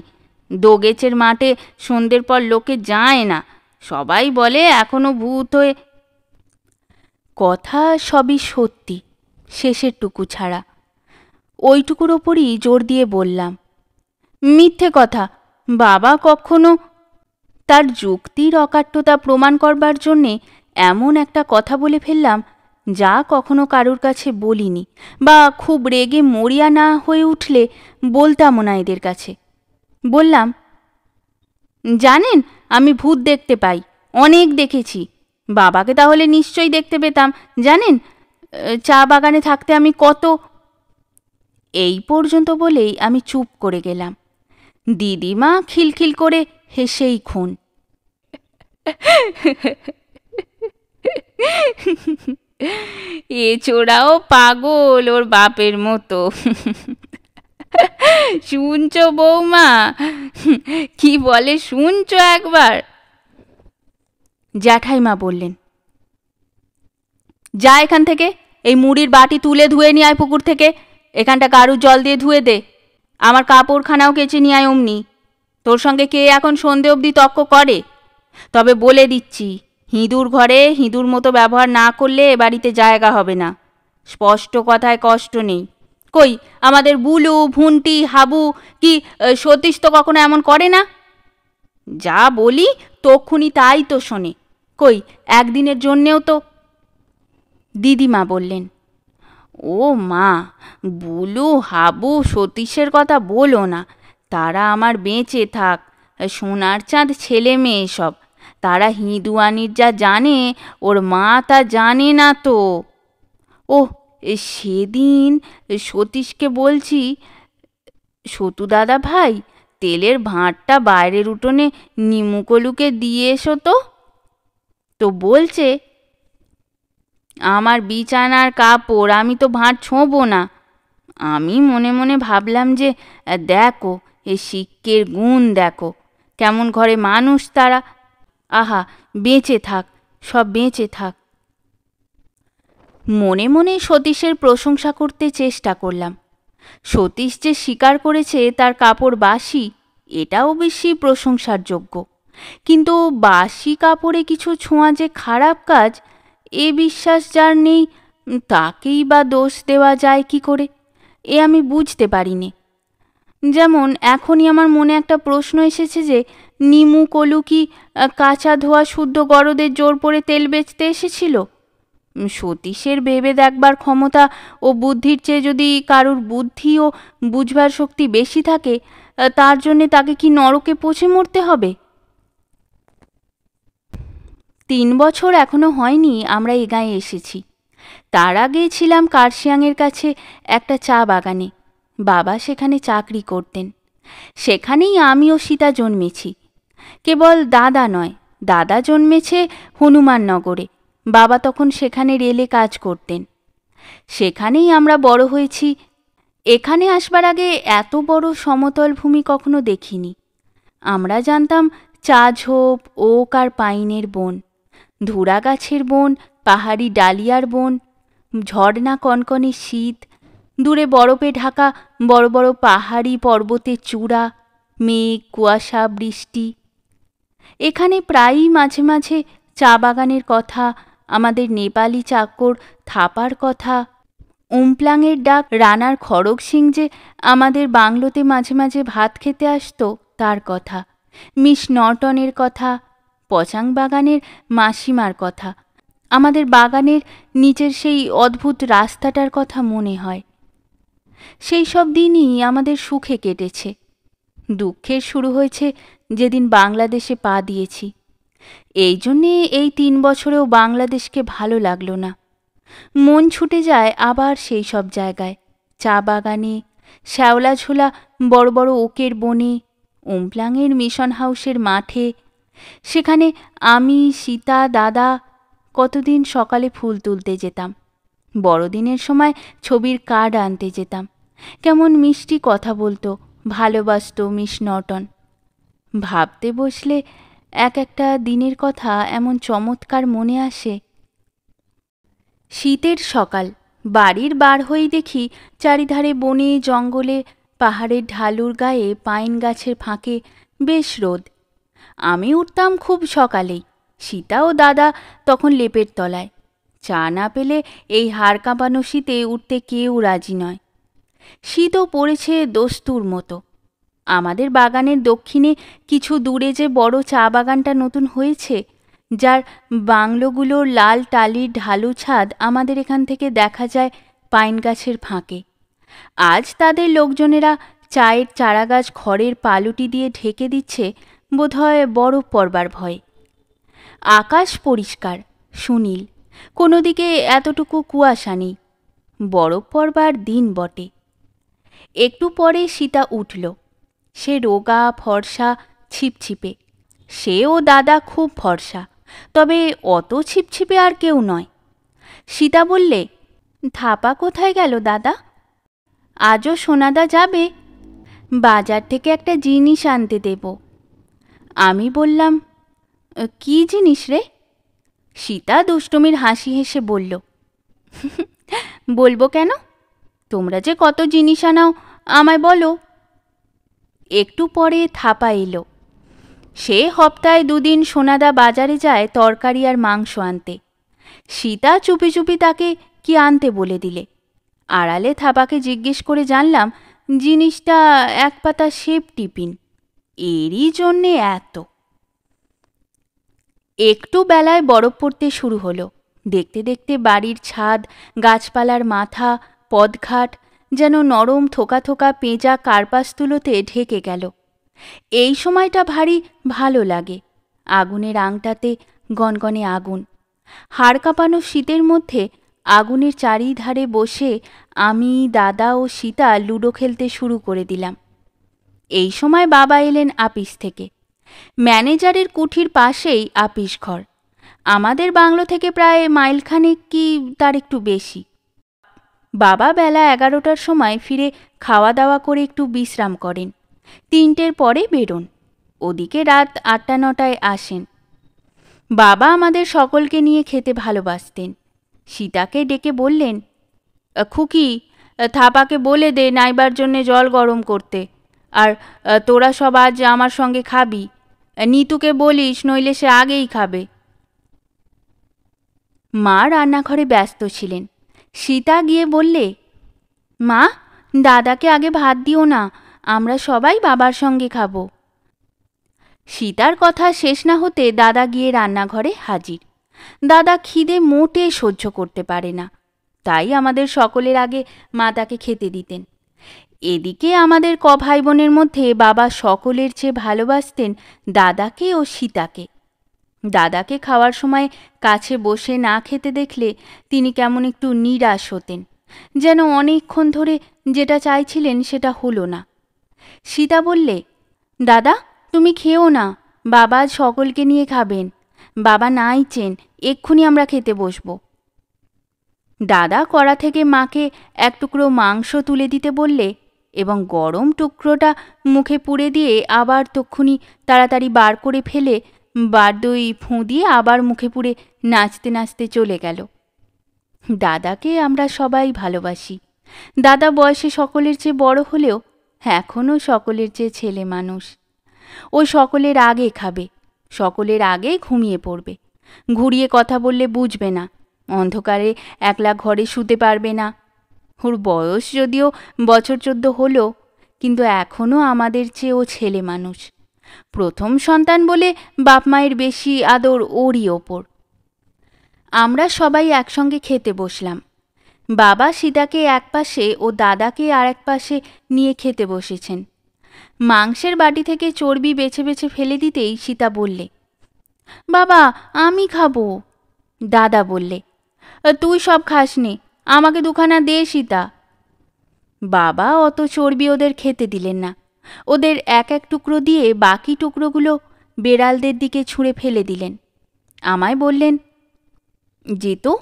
দোগেচের মাঠে সন্ধ্যের পর লোকে যায় না, সবাই বলে এখনো ভূত হয়ে। কথা সবই সত্যি, শেষের টুকু ছাড়া। ওইটুকুর ওপরই জোর দিয়ে বললাম, মিথ্যে কথা বাবা কখনো। তার যুক্তির অকাট্যতা প্রমাণ করবার জন্যে এমন একটা কথা বলে ফেললাম যা কখনো কারুর কাছে বলিনি, বা খুব রেগে মরিয়া না হয়ে উঠলে বলতামও না এদের কাছে। বললাম, জানেন আমি ভূত দেখতে পাই, অনেক দেখেছি। বাবাকে তাহলে নিশ্চয়ই দেখতে পেতাম, জানেন চা বাগানে থাকতে আমি কত। এই পর্যন্ত বলেই আমি চুপ করে গেলাম। দিদিমা খিলখিল করে হেসেই খুন। এ ছোড়াও পাগল ওর বাপের মতো। শুনছো বৌমা কি বলে, শুনছো একবার? জ্যাঠাইমা বললেন, যা এখান থেকে, এই মুড়ির বাটি তুলে ধুয়ে নিয়ে আয় পুকুর থেকে। এখানটা গাড়ুর জল দিয়ে ধুয়ে দে। আমার কাপড়খানাও কেচে নিয়ে আয় অমনি। তোর সঙ্গে কে এখন সন্ধে অবধি তর্ক করে? তবে বলে দিচ্ছি, হিঁদুর ঘরে হিঁদুর মতো ব্যবহার না করলে এ বাড়িতে জায়গা হবে না। স্পষ্ট কথায় কষ্ট নেই। কই আমাদের বুলু, ভুন্টি, হাবু কি সতীশ তো কখনো এমন করে না? যা বলি তক্ষুনি তাই তো শোনে। কই একদিনের জন্যেও তো। দিদিমা বললেন, ও মা, বুলু, হাবু, সতীশের কথা বলো না। তারা আমার বেঁচে থাক, সোনার চাঁদ ছেলে মেয়ে সব। তারা হিঁদুয়ানির যা জানে ওর মা তা জানে না তো। ও সেদিন সতীশকে বলছি, সতু দাদা ভাই, তেলের ভাঁড়টা বাইরের উঠোনে নিমুকলুকে দিয়ে এসো তো। তো বলছে, আমার বিছানার কাপড়, আমি তো ভাঁড় ছোঁবো না। আমি মনে মনে ভাবলাম যে দেখো এ শিক্কের গুণ, দেখো কেমন ঘরে মানুষ তারা। আহা, বেঁচে থাক, সব বেঁচে থাক। মনে মনে সতীশের প্রশংসা করতে চেষ্টা করলাম। সতীশ যে স্বীকার করেছে তার কাপড় বাসি, এটাও বেশি প্রশংসার যোগ্য। কিন্তু বাসি কাপড়ে কিছু ছোঁয়া যে খারাপ কাজ, এ বিশ্বাস যার নেই, তাকেই বা দোষ দেওয়া যায় কি করে, এ আমি বুঝতে পারিনি। যেমন এখনই আমার মনে একটা প্রশ্ন এসেছে যে নিমু কলু কি কাঁচা ধোয়া শুদ্ধ গরদের জোর পড়ে তেল বেচতে এসেছিল? সতীশের ভেবে দেখবার ক্ষমতা ও বুদ্ধির চেয়ে যদি কারুর বুদ্ধি ও বুঝবার শক্তি বেশি থাকে, তার জন্যে তাকে কি নরকে পচে মরতে হবে? 3 বছর এখনো হয়নি আমরা এ গাঁয়ে এসেছি। তার আগে ছিলাম কার্শিয়াংয়ের কাছে একটা চা বাগানে। বাবা সেখানে চাকরি করতেন। সেখানেই আমি ও সীতা জন্মেছি। কেবল দাদা নয়, দাদা জন্মেছে হনুমাননগরে। বাবা তখন সেখানে রেলে কাজ করতেন। সেখানেই আমরা বড় হয়েছি। এখানে আসবার আগে এত বড় সমতল ভূমি কখনো দেখিনি। আমরা জানতাম চা ঝোপ, ওক আর পাইনের বন, ধুরা গাছের বন, পাহাড়ি ডালিয়ার বন, ঝর্ণা কনকনে শীত, দূরে বরফে ঢাকা বড় বড় পাহাড়ি পর্বতের চূড়া, মেঘ, কুয়াশা, বৃষ্টি। এখানে প্রায়ই মাঝে মাঝে চা বাগানের কথা, আমাদের নেপালি চাকর থাপার কথা, উমপ্লাংয়ের ডাক, রানার খড়গ সিং যে আমাদের বাংলোতে মাঝে মাঝে ভাত খেতে আসতো তার কথা, মিস নর্টনের কথা, পচাং বাগানের মাসিমার কথা, আমাদের বাগানের নিচের সেই অদ্ভুত রাস্তাটার কথা মনে হয়। সেই সব দিনই আমাদের সুখে কেটেছে। দুঃখের শুরু হয়েছে যেদিন বাংলাদেশে পা দিয়েছি। এই জন্যে এই 3 বছরেও বাংলাদেশকে ভালো লাগলো না। মন ছুটে যায় আবার সেই সব জায়গায়, চা বাগানে, শ্যাওলাঝোলা বড় বড় ওকের বনে, উমপ্লাংয়ের মিশন হাউসের মাঠে। সেখানে আমি, সীতা, দাদা কতদিন সকালে ফুল তুলতে যেতাম, বড়দিনের সময় ছবির কার্ড আনতে যেতাম। কেমন মিষ্টি কথা বলতো, ভালোবাসতো মিস নর্টন। ভাবতে বসলে এক একটা দিনের কথা এমন চমৎকার মনে আসে। শীতের সকাল, বাড়ির বার হয়েই দেখি চারিধারে বনে জঙ্গলে, পাহাড়ের ঢালুর গায়ে পাইন গাছের ফাঁকে বেশ রোদ। আমি উঠতাম খুব সকালেই, সীতা ও দাদা তখন লেপের তলায়। চা না পেলে এই হাড় কাঁপানো শীতে উঠতে কেউ রাজি নয়। শীতও পড়েছে দস্তুর মতো। আমাদের বাগানের দক্ষিণে কিছু দূরে যে বড় চা বাগানটা নতুন হয়েছে, যার বাংলোগুলোর লাল টালির ঢালু ছাদ আমাদের এখান থেকে দেখা যায় পাইন গাছের ফাঁকে, আজ তাদের লোকজনেরা চায়ের চারাগাছ খড়ের পালুটি দিয়ে ঢেকে দিচ্ছে, বোধহয় বরফ পড়বার ভয়। আকাশ পরিষ্কার, সুনীল, কোনো দিকে এতটুকু কুয়াশা নেই। বরফ পড়বার দিন বটে। একটু পরে সীতা উঠল। সে রোগা, ফর্সা, ছিপছিপে। সে ও দাদা খুব ফর্সা, তবে অত ছিপছিপে আর কেউ নয়। সীতা বললে, থাপা কোথায় গেল দাদা? আজও সোনাদা যাবে, বাজার থেকে একটা জিনিস আনতে দেব। আমি বললাম, কি জিনিস রে? সীতা দুষ্টুমির হাসি হেসে বলল, বলবো কেন, তোমরা যে কত জিনিস আনাও আমায় বলো। একটু পরে থাপা এলো। সে হপ্তায় 2 দিন সোনাদা বাজারে যায় তরকারি আর মাংস আনতে। সীতা চুপি চুপি তাকে কি আনতে বলে দিলে। আড়ালে থাপাকে জিজ্ঞেস করে জানলাম জিনিসটা 1 পাতা শেপ টিফিন। এরই জন্যে এত। একটু বেলায় বরফ পড়তে শুরু হলো। দেখতে দেখতে বাড়ির ছাদ, গাছপালার মাথা, পদঘাট যেন নরম থোকা থোকা পেঁজা কার্পাসতুলোতে ঢেকে গেল। এই সময়টা ভারী ভালো লাগে। আগুনের আংটাতে গনগনে আগুন। হাড় কাঁপানো শীতের মধ্যে আগুনের চারিধারে বসে আমি, দাদা ও সীতা লুডো খেলতে শুরু করে দিলাম। এই সময় বাবা এলেন আপিস থেকে। ম্যানেজারের কুঠির পাশেই আপিস ঘর। আমাদের বাংলো থেকে প্রায় মাইলখানেক কি তার একটু বেশি। বাবা বেলা 11টার সময় ফিরে খাওয়া দাওয়া করে একটু বিশ্রাম করেন। 3টের পরে বেরোন। ওদিকে রাত 8টা-9টায় আসেন। বাবা আমাদের সকলকে নিয়ে খেতে ভালোবাসতেন। সীতাকে ডেকে বললেন, খুকি, থাপাকে বলে দে নাইবার জন্যে জল গরম করতে, আর তোরা সব আজ আমার সঙ্গে খাবি। নিতুকে বলিস, নইলে সে আগেই খাবে। মা রান্নাঘরে ব্যস্ত ছিলেন। সীতা গিয়ে বললে, মা, দাদাকে আগে ভাত দিও না, আমরা সবাই বাবার সঙ্গে খাবো। সীতার কথা শেষ না হতে দাদা গিয়ে রান্নাঘরে হাজির। দাদা খিদে মোটে সহ্য করতে পারে না, তাই আমাদের সকলের আগে মা তাকে খেতে দিতেন। এদিকে আমাদের ভাই বোনের মধ্যে বাবা সকলের চেয়ে ভালোবাসতেন দাদাকে ও সীতাকে। দাদাকে খাওয়ার সময় কাছে বসে না খেতে দেখলে তিনি কেমন একটু নিরাশ হতেন, যেন অনেকক্ষণ ধরে যেটা চাইছিলেন সেটা হলো না। সীতা বললে, দাদা তুমি খেও না, বাবা সকলকে নিয়ে খাবেন, বাবা নাইচেন, এক্ষুনি আমরা খেতে বসবো। দাদা কড়া থেকে মাকে এক টুকরো মাংস তুলে দিতে বললে এবং গরম টুকরোটা মুখে পুরে দিয়ে আবার তক্ষুনি তাড়াতাড়ি বার করে ফেলে বারদই ফুঁ দিয়ে আবার মুখে পুরে নাচতে নাচতে চলে গেল। দাদাকে আমরা সবাই ভালোবাসি। দাদা বয়সে সকলের চেয়ে বড় হলেও এখনও সকলের চেয়ে ছেলে মানুষ। ও সকলের আগে খাবে, সকলের আগে ঘুমিয়ে পড়বে, ঘুরিয়ে কথা বললে বুঝবে না, অন্ধকারে একলা ঘরে শুতে পারবে না। ওর বয়স যদিও বছর 14 হলো, কিন্তু এখনও আমাদের চেয়ে ও ছেলে মানুষ। প্রথম সন্তান বলে বাপ মায়ের বেশি আদর ওরই ওপর। আমরা সবাই একসঙ্গে খেতে বসলাম। বাবা সীতাকে এক পাশে ও দাদাকে আর এক পাশে নিয়ে খেতে বসেছেন। মাংসের বাটি থেকে চর্বি বেছে বেছে ফেলে দিতেই সীতা বললে, বাবা আমি খাবো। দাদা বললে, তুই সব খাস নে, আমাকে দুখানা দে সীতা। বাবা অত চর্বি ওদের খেতে দিলেন না, ওদের এক এক টুকরো দিয়ে বাকি টুকরোগুলো বেড়ালদের দিকে ছুঁড়ে ফেলে দিলেন। আমায় বললেন, জিতু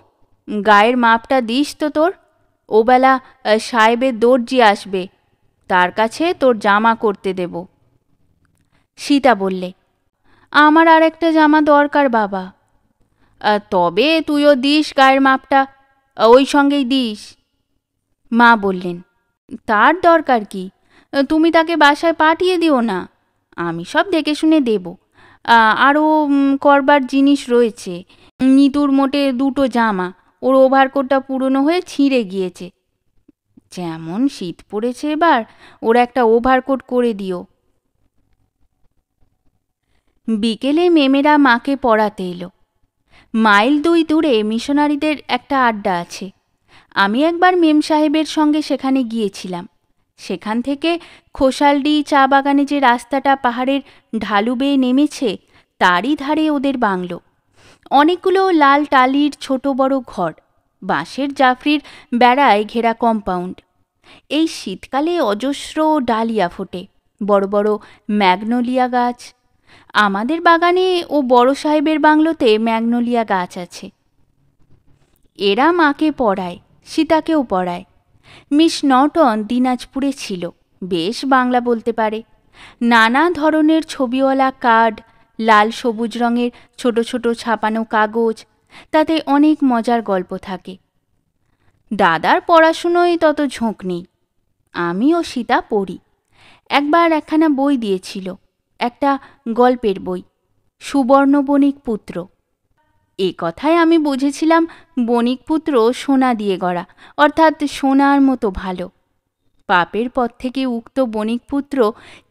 গায়ের মাপটা দিস তো তোর, ওবেলা সাহেবের দর্জি আসবে, তার কাছে তোর জামা করতে দেব। সীতা বললে, আমার আর একটা জামা দরকার বাবা। তবে তুইও দিস গায়ের মাপটা, ওই সঙ্গেই দিস। মা বললেন, তার দরকার কি, তুমি তাকে বাসায় পাঠিয়ে দিও না, আমি সব দেখে শুনে দেব। আরও করবার জিনিস রয়েছে। নিতুর মোটে 2টো জামা, ওর ওভারকোটটা পুরনো হয়ে ছিঁড়ে গিয়েছে। যেমন শীত পড়েছে এবার, ওর একটা ওভারকোট করে দিও। বিকেলে মেমেরা মাকে পড়াতে এলো। মাইল 2 দূরে মিশনারিদের একটা আড্ডা আছে। আমি একবার মেম সাহেবের সঙ্গে সেখানে গিয়েছিলাম। সেখান থেকে খোসালডি চা বাগানে যে রাস্তাটা পাহাড়ের ঢালু বেয়ে নেমেছে, তারই ধারে ওদের বাংলো। অনেকগুলো লাল টালির ছোট বড় ঘর, বাঁশের জাফরির বেড়ায় ঘেরা কম্পাউন্ড। এই শীতকালে অজস্র ডালিয়া ফোটে, বড় বড় ম্যাগনোলিয়া গাছ। আমাদের বাগানে ও বড় সাহেবের বাংলোতে ম্যাগনোলিয়া গাছ আছে। এরা মাকে পড়ায়, সীতাকেও পড়ায়। মিস নর্টন দিনাজপুরে ছিল, বেশ বাংলা বলতে পারে। নানা ধরনের ছবিওয়ালা কার্ড, লাল সবুজ রঙের ছোট ছোট ছাপানো কাগজ, তাতে অনেক মজার গল্প থাকে। দাদার পড়াশুনোয় তত ঝোঁক নেই। আমি ও সীতা পড়ি। একবার একখানা বই দিয়েছিল, একটা গল্পের বই, সুবর্ণ বণিক পুত্র। এ কথায় আমি বুঝেছিলাম বণিক পুত্র সোনা দিয়ে গড়া, অর্থাৎ সোনার মতো ভালো। পাপের পথ থেকে উক্ত বণিক পুত্র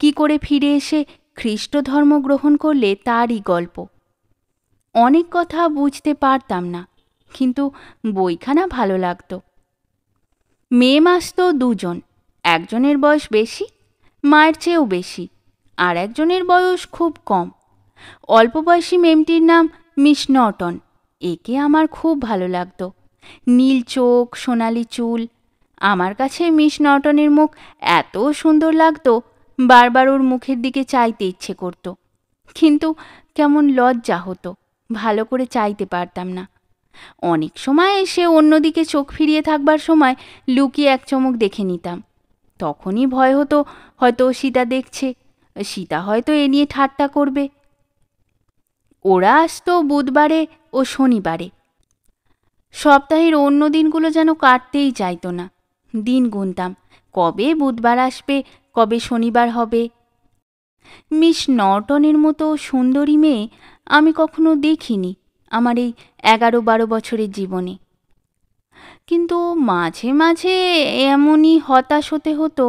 কি করে ফিরে এসে খ্রিস্ট ধর্ম গ্রহণ করলে তারই গল্প। অনেক কথা বুঝতে পারতাম না, কিন্তু বইখানা ভালো লাগতো। মেম আসতো 2 জন, একজনের বয়স বেশি, মায়ের চেয়েও বেশি, আর একজনের বয়স খুব কম। অল্প বয়সী মেমটির নাম মিস নর্টন। একে আমার খুব ভালো লাগতো। নীল চোখ, সোনালি চুল। আমার কাছে মিস নর্টনের মুখ এত সুন্দর লাগতো, বারবার ওর মুখের দিকে চাইতে ইচ্ছে করত। কিন্তু কেমন লজ্জা হতো, ভালো করে চাইতে পারতাম না। অনেক সময় সে অন্যদিকে চোখ ফিরিয়ে থাকবার সময় লুকিয়ে এক চমক দেখে নিতাম। তখনই ভয় হতো, হয়তো সীতা দেখছে, সীতা হয়তো এ নিয়ে ঠাট্টা করবে। ওরা আসতো বুধবারে ও শনিবারে। সপ্তাহের অন্য দিনগুলো যেন কাটতেই চাইতো না। দিন গুনতাম, কবে বুধবার আসবে, কবে শনিবার হবে। মিস নর্টনের মতো সুন্দরী মেয়ে আমি কখনো দেখিনি আমার এই 11-12 বছরের জীবনে। কিন্তু মাঝে মাঝে এমনই হতাশ হতে হতো।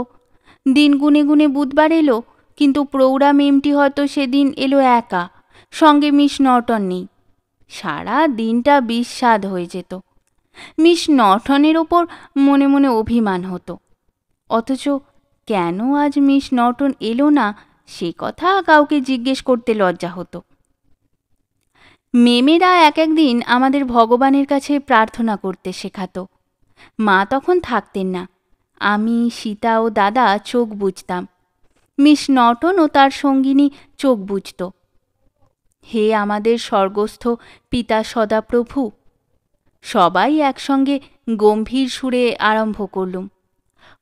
দিন গুনে গুনে বুধবার এলো, কিন্তু প্রৌঢ়া মেমটি হয়তো সেদিন এলো একা, সঙ্গে মিস নর্টন নেই। সারা দিনটা বিস্বাদ হয়ে যেত। মিস নর্টনের ওপর মনে মনে অভিমান হতো। অথচ কেন আজ মিস নর্টন এলো না, সে কথা কাউকে জিজ্ঞেস করতে লজ্জা হতো। মেমেরা এক একদিন আমাদের ভগবানের কাছে প্রার্থনা করতে শেখাতো। মা তখন থাকতেন না। আমি, সীতা ও দাদা চোখ বুঝতাম। মিস নর্টন ও তার সঙ্গিনী চোখ বুঝত। হে আমাদের স্বর্গস্থ পিতা সদাপ্রভু, সবাই একসঙ্গে গম্ভীর সুরে আরম্ভ করলুম।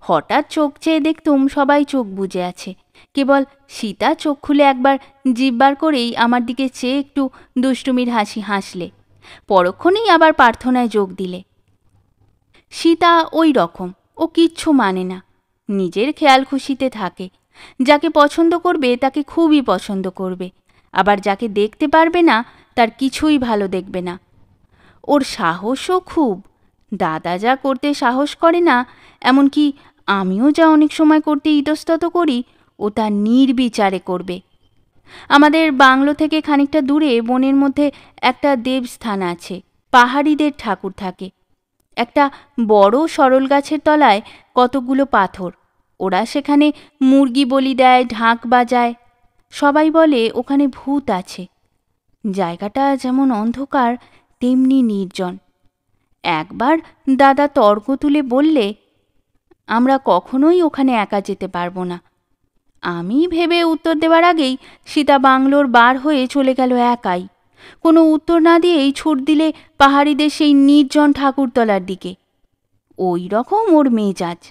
হঠাৎ চোখ চেয়ে দেখতুম সবাই চোখ বুজে আছে, কেবল সীতা চোখ খুলে একবার জিব্বার করেই আমার দিকে চেয়ে একটু দুষ্টুমির হাসি হাসলে, পরক্ষণেই আবার প্রার্থনায় যোগ দিলে। সীতা ওই রকম, ও কিচ্ছু মানে না, নিজের খেয়াল খুশিতে থাকে। যাকে পছন্দ করবে তাকে খুবই পছন্দ করবে, আবার যাকে দেখতে পারবে না তার কিছুই ভালো দেখবে না। ওর সাহসও খুব, দাদা যা করতে সাহস করে না, এমনকি আমিও যা অনেক সময় করতে ইতস্তত করি, ও তা নির্বিচারে করবে। আমাদের বাংলো থেকে খানিকটা দূরে বনের মধ্যে একটা দেবস্থান আছে, পাহাড়িদের ঠাকুর থাকে। একটা বড় সরল গাছের তলায় কতকগুলো পাথর, ওরা সেখানে মুরগি বলি দেয়, ঢাক বাজায়। সবাই বলে ওখানে ভূত আছে। জায়গাটা যেমন অন্ধকার তেমনি নির্জন। একবার দাদা তর্ক তুলে বললে, আমরা কখনোই ওখানে একা যেতে পারবো না। আমি ভেবে উত্তর দেওয়ার আগেই সীতা বাংলোর বার হয়ে চলে গেল একাই, কোনো উত্তর না দিয়েই ছুট দিলে পাহাড়িদের সেই নির্জন ঠাকুরতলার দিকে। ওই রকম ওর মেজাজ।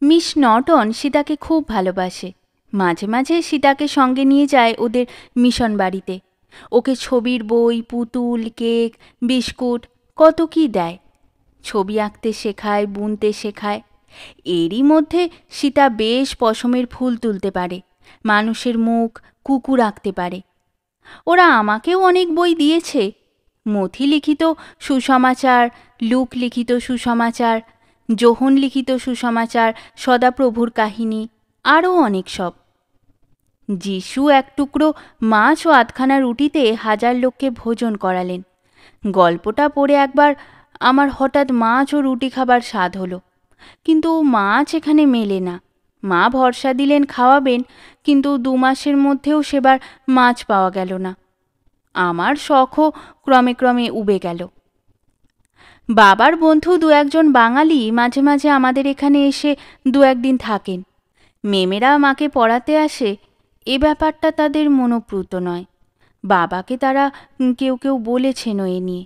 মিস নর্টন সীতাকে খুব ভালোবাসে, মাঝে মাঝে সীতাকে সঙ্গে নিয়ে যায় ওদের মিশন বাড়িতে। ওকে ছবির বই, পুতুল, কেক, বিস্কুট কত কি দেয়। ছবি আঁকতে শেখায়, বুনতে শেখায়। এরই মধ্যে সীতা বেশ পশমের ফুল তুলতে পারে, মানুষের মুখ, কুকুর আঁকতে পারে। ওরা আমাকেও অনেক বই দিয়েছে, মথি লিখিত সুসমাচার, লুক লিখিত সুসমাচার, যোহন লিখিত সুসমাচার, সদাপ্রভুর কাহিনী, আরও অনেক সব। যিশু এক টুকরো মাছ ও আধখানা রুটিতে 1000 লোককে ভোজন করালেন। গল্পটা পড়ে একবার আমার হঠাৎ মাছ ও রুটি খাবার স্বাদ হলো, কিন্তু মাছ এখানে মেলে না। মা ভরসা দিলেন খাওয়াবেন, কিন্তু 2 মাসের মধ্যেও সেবার মাছ পাওয়া গেল না। আমার শখও ক্রমে ক্রমে উবে গেল। বাবার বন্ধু 2-1 বাঙালি মাঝে মাঝে আমাদের এখানে এসে 2-1 দিন থাকেন। মেমেরা মাকে পড়াতে আসে, এ ব্যাপারটা তাদের মনোপ্রুত নয়। বাবাকে তারা কেউ কেউ বলেছেন এ নিয়ে,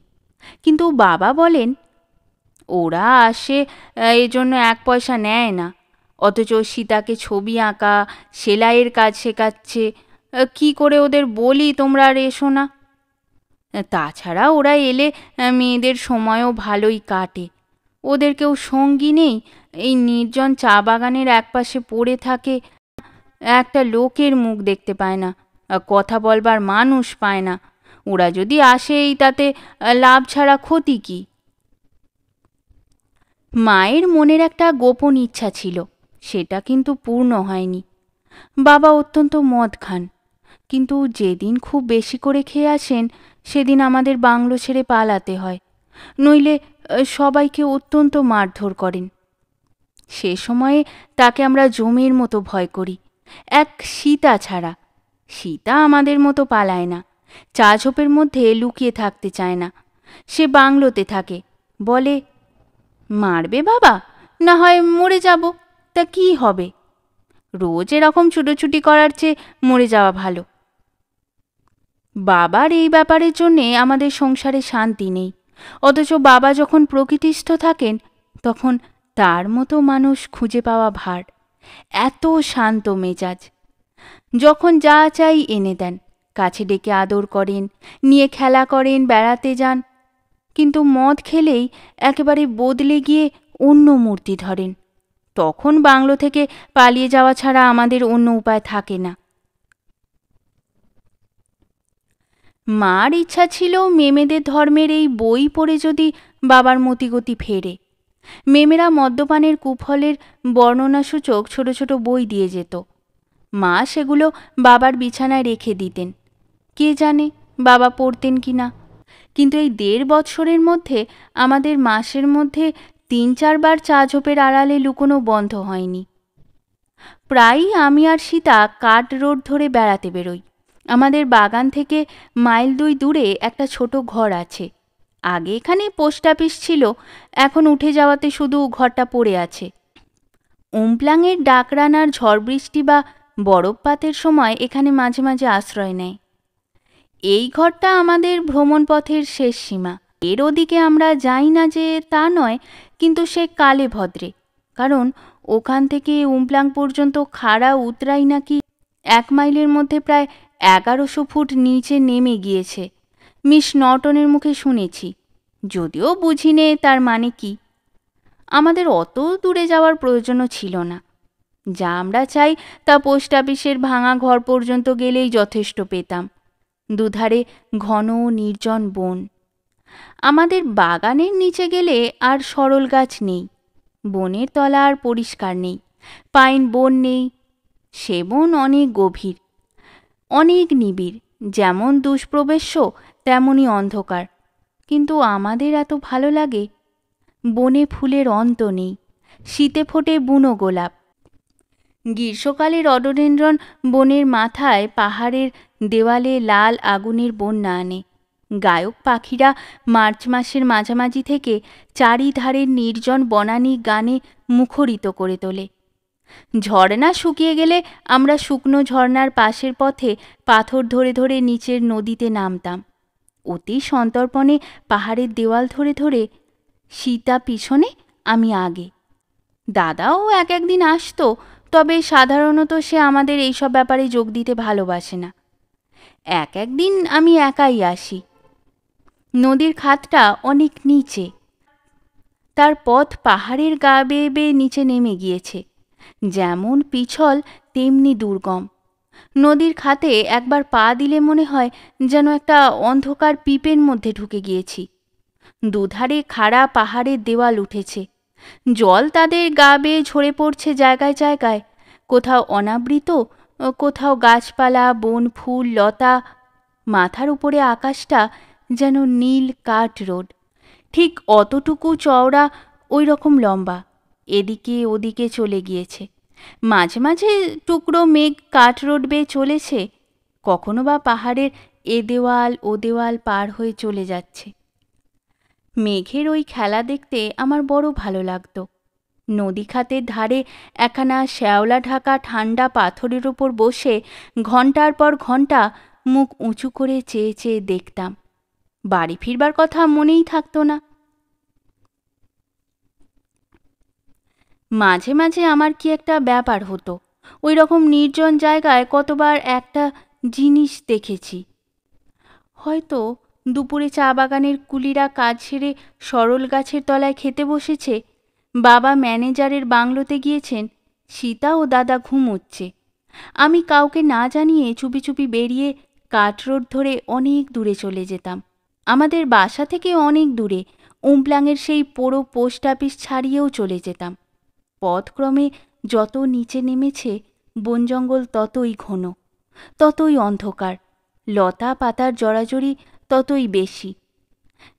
কিন্তু বাবা বলেন, ওরা আসে এজন্য 1 পয়সা নেয় না, অথচ সীতাকে ছবি আঁকা, সেলাইয়ের কাজ শেখাচ্ছে। কি করে ওদের বলি তোমরা আর এসো না? তাছাড়া ওরা এলে মেয়েদের সময়ও ভালোই কাটে। ওদের কেউ সঙ্গী নেই, এই নির্জন চা বাগানের একপাশে পড়ে থাকে, একটা লোকের মুখ দেখতে পায় না, কথা বলবার মানুষ পায় না। ওরা যদি আসে এই তাতে লাভ ছাড়া ক্ষতি কি? মায়ের মনের একটা গোপন ইচ্ছা ছিল, সেটা কিন্তু পূর্ণ হয়নি। বাবা অত্যন্ত মদ খান, কিন্তু যেদিন খুব বেশি করে খেয়ে আসেন সেদিন আমাদের বাংলো ছেড়ে পালাতে হয়, নইলে সবাইকে অত্যন্ত মারধর করেন। সে সময়ে তাকে আমরা জমের মতো ভয় করি, এক সীতা ছাড়া। সীতা আমাদের মতো পালায় না, চা ঝোপের মধ্যে লুকিয়ে থাকতে চায় না। সে বাংলোতে থাকে, বলে, মারবে বাবা, না হয় মরে যাব, তা কি হবে? রোজ এরকম ছুটোছুটি করার চেয়ে মরে যাওয়া ভালো। বাবার এই ব্যাপারের জন্যে আমাদের সংসারে শান্তি নেই, অথচ বাবা যখন প্রকৃতিস্থ থাকেন তখন তার মতো মানুষ খুঁজে পাওয়া ভার। এত শান্ত মেজাজ, যখন যা চাই এনে দেন, কাছে ডেকে আদর করেন, নিয়ে খেলা করেন, বেড়াতে যান। কিন্তু মদ খেলেই একেবারে বদলে গিয়ে অন্য মূর্তি ধরেন। তখন বাংলো থেকে পালিয়ে যাওয়া ছাড়া আমাদের অন্য উপায় থাকে না। মার ইচ্ছা ছিল মেমেদের ধর্মের এই বই পড়ে যদি বাবার মতিগতি ফেরে। মেমেরা মদ্যপানের কুফলের বর্ণনাসূচক ছোট ছোট বই দিয়ে যেত। মা সেগুলো বাবার বিছানায় রেখে দিতেন, কে জানে বাবা পড়তেন কি না। কিন্তু এই 1.5 বৎসরের মধ্যে আমাদের মাসের মধ্যে 3-4 বার চা ঝোপের আড়ালে লুকোনো বন্ধ হয়নি। প্রায়ই আমি আর সীতা কাট রোড ধরে বেড়াতে বেরোই। আমাদের বাগান থেকে মাইল 2 দূরে একটা ছোট ঘর আছে। আগে এখানে পোস্ট অফিস ছিল, এখন উঠে যাওয়াতে শুধু ঘরটা পড়ে আছে। উমপ্লাঙের ডাকরানার ঝড় বৃষ্টি বা বরফপাতের সময় এখানে মাঝে মাঝে আশ্রয় নেয়। এই ঘরটা আমাদের ভ্রমণপথের শেষ সীমা। এর ওদিকে আমরা যাই না যে তা নয়, কিন্তু সে কালে ভদ্রে, কারণ ওখান থেকে উমপ্লাং পর্যন্ত খাড়া উতরাই নাকি 1 মাইলের মধ্যে প্রায় 1100 ফুট নিচে নেমে গিয়েছে। মিস নর্টনের মুখে শুনেছি, যদিও বুঝিনে তার মানে কি। আমাদের অত দূরে যাওয়ার প্রয়োজনও ছিল না। যা আমরা চাই তা পোস্ট অফিসের ভাঙা ঘর পর্যন্ত গেলেই যথেষ্ট পেতাম। দুধারে ঘন নির্জন বন। আমাদের বাগানের নিচে গেলে আর সরল গাছ নেই, বনের তলা আর পরিষ্কার নেই, পাইন বন নেই। সে বন অনেক গভীর, অনেক নিবিড়, যেমন দুষ্প্রবেশ্য তেমনই অন্ধকার। কিন্তু আমাদের এত ভালো লাগে। বনে ফুলের অন্ত নেই, শীতে ফোটে বুনো গোলাপ। গ্রীষ্মকালে রডোডেনড্রন বনের মাথায় পাহাড়ের দেওয়ালে লাল আগুনের বন্যা আনে। গায়ক পাখিরা মার্চ মাসের মাঝামাঝি থেকে চারিধারের নির্জন বনানী গানে মুখরিত করে তোলে। ঝর্ণা শুকিয়ে গেলে আমরা শুকনো ঝর্ণার পাশের পথে পাথর ধরে ধরে নিচের নদীতে নামতাম। অতি সন্তর্পণে পাহাড়ের দেওয়াল ধরে ধরে, সীতা পিছনে, আমি আগে। দাদাও একদিন আসতো, তবে সাধারণত সে আমাদের এইসব ব্যাপারে যোগ দিতে ভালোবাসে না। একদিন আমি একাই আসি। নদীর খাতটা অনেক নিচে, তার পথ পাহাড়ের গা বেয়ে বেয়ে নিচে নেমে গিয়েছে। যেমন পিছল তেমনি দুর্গম। নদীর খাতে একবার পা দিলে মনে হয় যেন একটা অন্ধকার পিপের মধ্যে ঢুকে গিয়েছি। দুধারে খাড়া পাহাড়ের দেওয়াল উঠেছে, জল তাদের গা বেয়ে ঝরে পড়ছে জায়গায় জায়গায়, কোথাও অনাবৃত, কোথাও গাছপালা, বন, ফুল, লতা। মাথার উপরে আকাশটা যেন নীল কাঠ রোড, ঠিক অতটুকু চওড়া, ওই রকম লম্বা, এদিকে ওদিকে চলে গিয়েছে। মাঝে মাঝে টুকরো মেঘ কাঠ রোড বেয়ে চলেছে, কখনো বা পাহাড়ের এ দেওয়াল ও দেওয়াল পার হয়ে চলে যাচ্ছে। মেঘের ওই খেলা দেখতে আমার বড় ভালো লাগতো। নদী খাতের ধারে একখানা শ্যাওলা ঢাকা ঠান্ডা পাথরের ওপর বসে ঘন্টার পর ঘন্টা মুখ উঁচু করে চেয়ে চেয়ে দেখতাম। বাড়ি ফিরবার কথা মনেই থাকতো না। মাঝে মাঝে আমার কি একটা ব্যাপার হতো। ওই রকম নির্জন জায়গায় কতবার একটা জিনিস দেখেছি। হয়তো দুপুরে চা বাগানের কুলিরা কাজ সেরে সরল গাছের তলায় খেতে বসেছে, বাবা ম্যানেজারের বাংলোতে গিয়েছেন, সীতা ও দাদা ঘুমোচ্ছে। আমি কাউকে না জানিয়ে চুপি চুপি বেরিয়ে কাঠ রোড ধরে অনেক দূরে চলে যেতাম। আমাদের বাসা থেকে অনেক দূরে উমপ্লাংয়ের সেই পোড়ো পোস্ট অফিস ছাড়িয়েও চলে যেতাম। পথক্রমে যত নিচে নেমেছে বন জঙ্গল ততই ঘন, ততই অন্ধকার, লতা পাতার জড়াজড়ি ততই বেশি।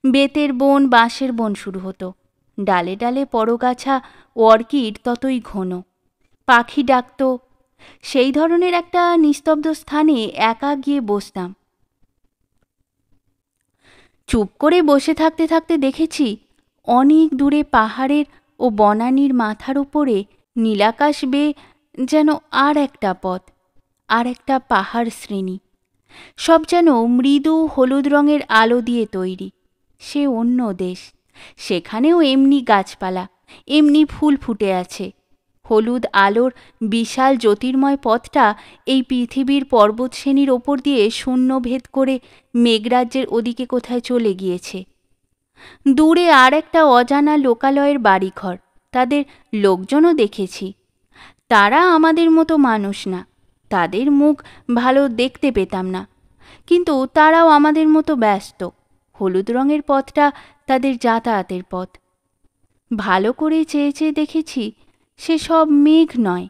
বেতের বন, বাঁশের বন শুরু হতো, ডালে ডালে পরগাছা, অর্কিড ততই ঘন। পাখি ডাকত। সেই ধরনের একটা নিস্তব্ধ স্থানে একা গিয়ে বসতাম। চুপ করে বসে থাকতে থাকতে দেখেছি অনেক দূরে পাহাড়ের ও বনানীর মাথার উপরে নীলাকাশ বেয়ে যেন আর একটা পথ, আর একটা পাহাড় শ্রেণী, সব যেন মৃদু হলুদ রঙের আলো দিয়ে তৈরি। সে অন্য দেশ, সেখানেও এমনি গাছপালা, এমনি ফুল ফুটে আছে। হলুদ আলোর বিশাল জ্যোতির্ময় পথটা এই পৃথিবীর পর্বতশ্রেণীর ওপর দিয়ে শূন্য ভেদ করে মেঘরাজ্যের ওদিকে কোথায় চলে গিয়েছে। দূরে আর একটা অজানা লোকালয়ের বাড়িঘর, তাদের লোকজনও দেখেছি। তারা আমাদের মতো মানুষ না, তাদের মুখ ভালো দেখতে পেতাম না, কিন্তু তারাও আমাদের মতো ব্যস্ত। হলুদ রঙের পথটা তাদের যাতায়াতের পথ। ভালো করে চেয়ে চেয়ে দেখেছি সেসব মেঘ নয়,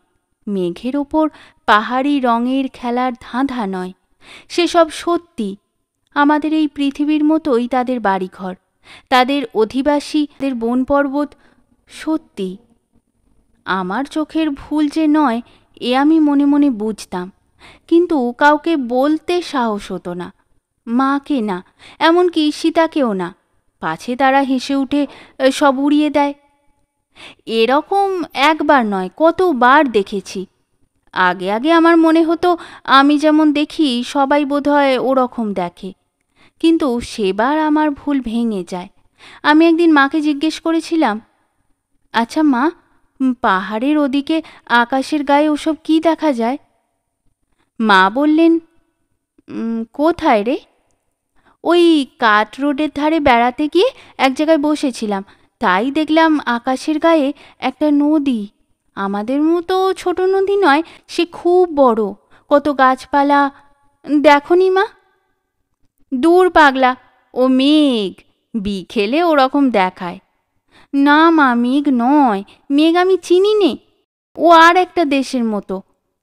মেঘের ওপর পাহাড়ি রঙের খেলার ধাঁধা নয়, সেসব সত্যি আমাদের এই পৃথিবীর মতোই তাদের বাড়িঘর, তাদের অধিবাসী, তাদের বন পর্বত। সত্যি আমার চোখের ভুল যে নয় এ আমি মনে মনে বুঝতাম, কিন্তু কাউকে বলতে সাহস হতো না। মাকে না, এমনকি সীতাকেও না, পাছে তারা হেসে উঠে সব উড়িয়ে দেয়। এরকম একবার নয়, কতবার দেখেছি। আগে আগে আমার মনে হতো আমি যেমন দেখি সবাই বোধহয় ওরকম দেখে। কিন্তু সেবার আমার ভুল ভেঙে যায়। আমি একদিন মাকে জিজ্ঞেস করেছিলাম, আচ্ছা মা, পাহাড়ের ওদিকে আকাশের গায়ে ওসব কি দেখা যায়? মা বললেন, কোথায় রে? ওই কাঠ রোডের ধারে বেড়াতে গিয়ে এক জায়গায় বসেছিলাম, তাই দেখলাম আকাশের গায়ে একটা নদী। আমাদের মতো ছোট নদী নয়, সে খুব বড়, কত গাছপালা। দেখনি মা? দূর পাগলা, ও মেঘ, বিকেলে ওরকম দেখায়। না মা, মেঘ নয়, মেঘ আমি চিনি নে, ও আর একটা দেশের মতো,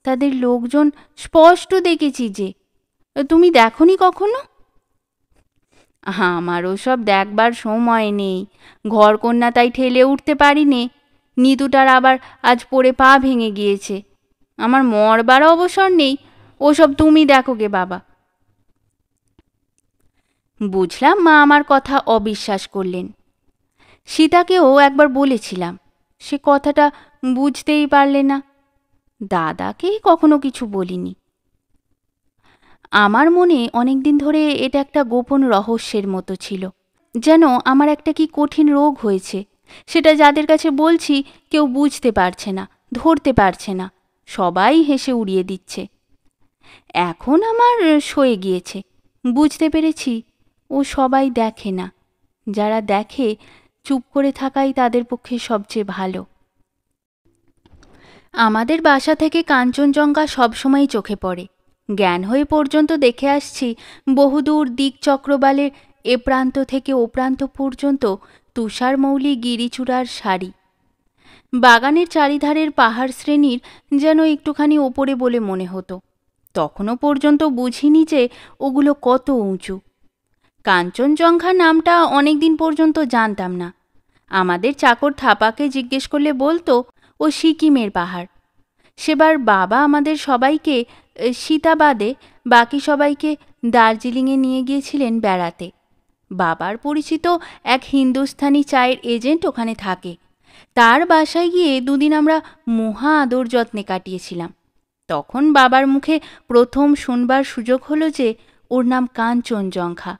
তাদের লোকজন স্পষ্ট দেখেছি যে। তুমি দেখনি কখনো? আমারও সব দেখবার সময় নেই, ঘরকন্যা, তাই ঠেলে উঠতে পারি নে। নিতুটার আবার আজ পড়ে পা ভেঙে গিয়েছে। আমার মরবার অবসর নেই, ওসব তুমি দেখো গে বাবা। বুঝলাম মা আমার কথা অবিশ্বাস করলেন। সীতাকেও একবার বলেছিলাম, সে কথাটা বুঝতেই পারলে না। দাদাকে কখনো কিছু বলিনি। আমার মনে অনেকদিন ধরে এটা একটা গোপন রহস্যের মতো ছিল, যেন আমার একটা কি কঠিন রোগ হয়েছে। সেটা যাদের কাছে বলছি কেউ বুঝতে পারছে না, ধরতে পারছে না, সবাই হেসে উড়িয়ে দিচ্ছে। এখন আমার সয়ে গিয়েছে, বুঝতে পেরেছি ও সবাই দেখে না। যারা দেখে, চুপ করে থাকাই তাদের পক্ষে সবচেয়ে ভালো। আমাদের বাসা থেকে কাঞ্চনজঙ্ঘা সবসময় চোখে পড়ে। জ্ঞান হয়ে পর্যন্ত দেখে আসছি বহুদূর দিকচক্রবালের এ প্রান্ত থেকে ও প্রান্ত পর্যন্ত তুষারমৌলি গিরিচূড়ার সারি। বাগানের চারিধারের পাহাড় শ্রেণীর যেন একটুখানি ওপরে বলে মনে হতো। তখনও পর্যন্ত বুঝিনি যে ওগুলো কত উঁচু। কাঞ্চনজঙ্ঘা নামটা অনেক দিন পর্যন্ত জানতাম না। আমাদের চাকর থাপাকে জিজ্ঞেস করলে বলতো ও সিকিমের পাহাড়। সেবার বাবা আমাদের সবাইকে, সীতাবাদে বাকি সবাইকে, দার্জিলিংয়ে নিয়ে গিয়েছিলেন বেড়াতে। বাবার পরিচিত এক হিন্দুস্থানি চায়ের এজেন্ট ওখানে থাকে। তার বাসায় গিয়ে দুদিন আমরা মহা আদর যত্নে কাটিয়েছিলাম। তখন বাবার মুখে প্রথম শুনবার সুযোগ হলো যে ওর নাম কাঞ্চনজঙ্ঘা।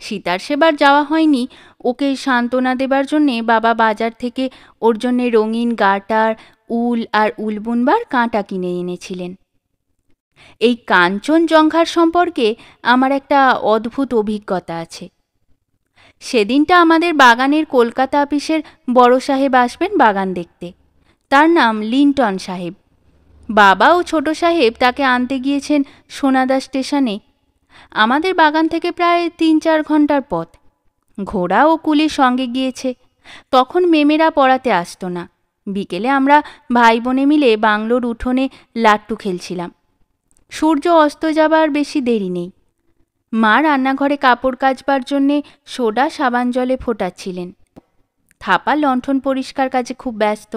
সীতার সেবার যাওয়া হয়নি। ওকে সান্ত্বনা দেবার জন্যে বাবা বাজার থেকে ওর জন্যে রঙিন গাটার, উল আর উল বুনবার কাঁটা কিনে এনেছিলেন। এই কাঞ্চনজঙ্ঘার সম্পর্কে আমার একটা অদ্ভুত অভিজ্ঞতা আছে। সেদিনটা আমাদের বাগানের কলকাতা অফিসের বড় সাহেব আসবেন বাগান দেখতে। তার নাম লিন্টন সাহেব। বাবা ও ছোট সাহেব তাকে আনতে গিয়েছেন সোনাদা স্টেশনে। আমাদের বাগান থেকে প্রায় 3-4 ঘন্টার পথ। ঘোড়া ও কুলির সঙ্গে গিয়েছে। তখন মেমেরা পড়াতে আসতো না। বিকেলে আমরা ভাই বোনে মিলে বাংলোর উঠোনে লাট্টু খেলছিলাম। সূর্য অস্ত যাবার বেশি দেরি নেই। মা রান্নাঘরে কাপড় কাচবার জন্যে সোডা সাবান জলে ফোটাচ্ছিলেন। থাপা লণ্ঠন পরিষ্কার কাজে খুব ব্যস্ত।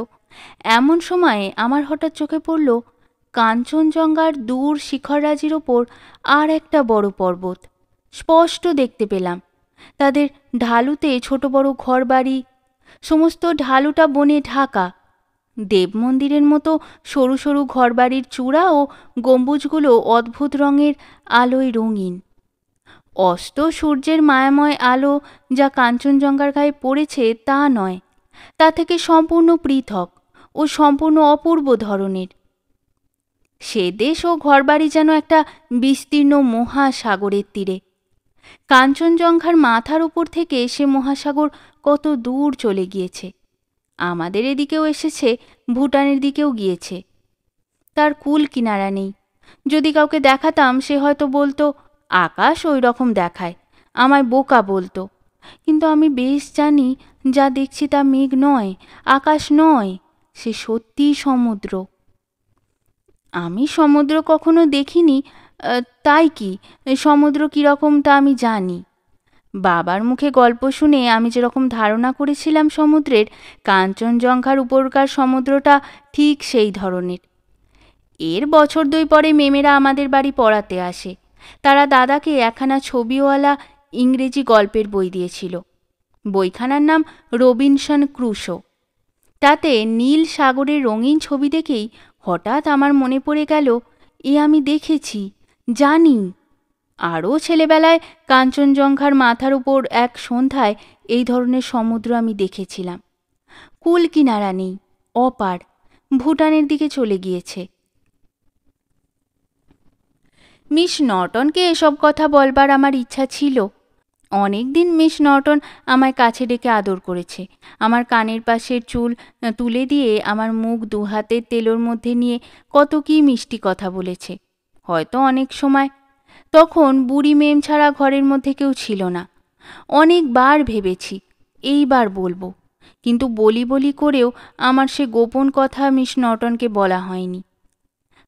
এমন সময়ে আমার হঠাৎ চোখে পড়ল কাঞ্চনজঙ্ঘার দূর শিখররাজির ওপর আর একটা বড় পর্বত। স্পষ্ট দেখতে পেলাম তাদের ঢালুতে ছোট বড় ঘরবাড়ি। সমস্ত ঢালুটা বনে ঢাকা। দেব মন্দিরের মতো সরু সরু ঘরবাড়ির চূড়া ও গম্বুজগুলো অদ্ভুত রঙের আলোয় রঙিন। অস্ত সূর্যের মায়াময় আলো যা কাঞ্চনজঙ্ঘার গায়ে পড়েছে তা নয়, তা থেকে সম্পূর্ণ পৃথক ও সম্পূর্ণ অপূর্ব ধরনের। সে দেশ ও ঘরবাড়ি যেন একটা বিস্তীর্ণ মহাসাগরের তীরে। কাঞ্চনজঙ্ঘার মাথার উপর থেকে সে মহাসাগর কত দূর চলে গিয়েছে। আমাদের এদিকেও এসেছে, ভুটানের দিকেও গিয়েছে। তার কুল কিনারা নেই। যদি কাউকে দেখাতাম সে হয়তো বলতো আকাশ ওই রকম দেখায়, আমায় বোকা বলতো। কিন্তু আমি বেশ জানি যা দেখছি তা মেঘ নয়, আকাশ নয়, সে সত্যিই সমুদ্র। আমি সমুদ্র কখনো দেখিনি, তাই কি সমুদ্র কীরকম তা আমি জানি। বাবার মুখে গল্প শুনে আমি যেরকম ধারণা করেছিলাম সমুদ্রের, কাঞ্চনজঙ্ঘার উপরকার সমুদ্রটা ঠিক সেই ধরনের। এর বছর 2 পরে মেমেরা আমাদের বাড়ি পড়াতে আসে। তারা দাদাকে একখানা ছবিওয়ালা ইংরেজি গল্পের বই দিয়েছিল। বইখানার নাম রবিনসন ক্রুশো। তাতে নীল সাগরের রঙিন ছবি দেখেই হঠাৎ আমার মনে পড়ে গেল, এ আমি দেখেছি, জানি। আরও ছেলেবেলায় কাঞ্চনজঙ্ঘার মাথার উপর এক সন্ধ্যায় এই ধরনের সমুদ্র আমি দেখেছিলাম। কুল কিনারা নেই, অপার, ভুটানের দিকে চলে গিয়েছে। মিস নর্টনকে এসব কথা বলবার আমার ইচ্ছা ছিল। অনেক দিন মিস নর্টন আমায় কাছে ডেকে আদর করেছে, আমার কানের পাশের চুল তুলে দিয়ে আমার মুখ দুহাতের তেলোর মধ্যে নিয়ে কত কী মিষ্টি কথা বলেছে। হয়তো অনেক সময় তখন বুড়ি মেম ছাড়া ঘরের মধ্যে কেউ ছিল না। অনেকবার ভেবেছি এইবার বলবো, কিন্তু বলি বলি করেও আমার সে গোপন কথা মিস নর্টনকে বলা হয়নি।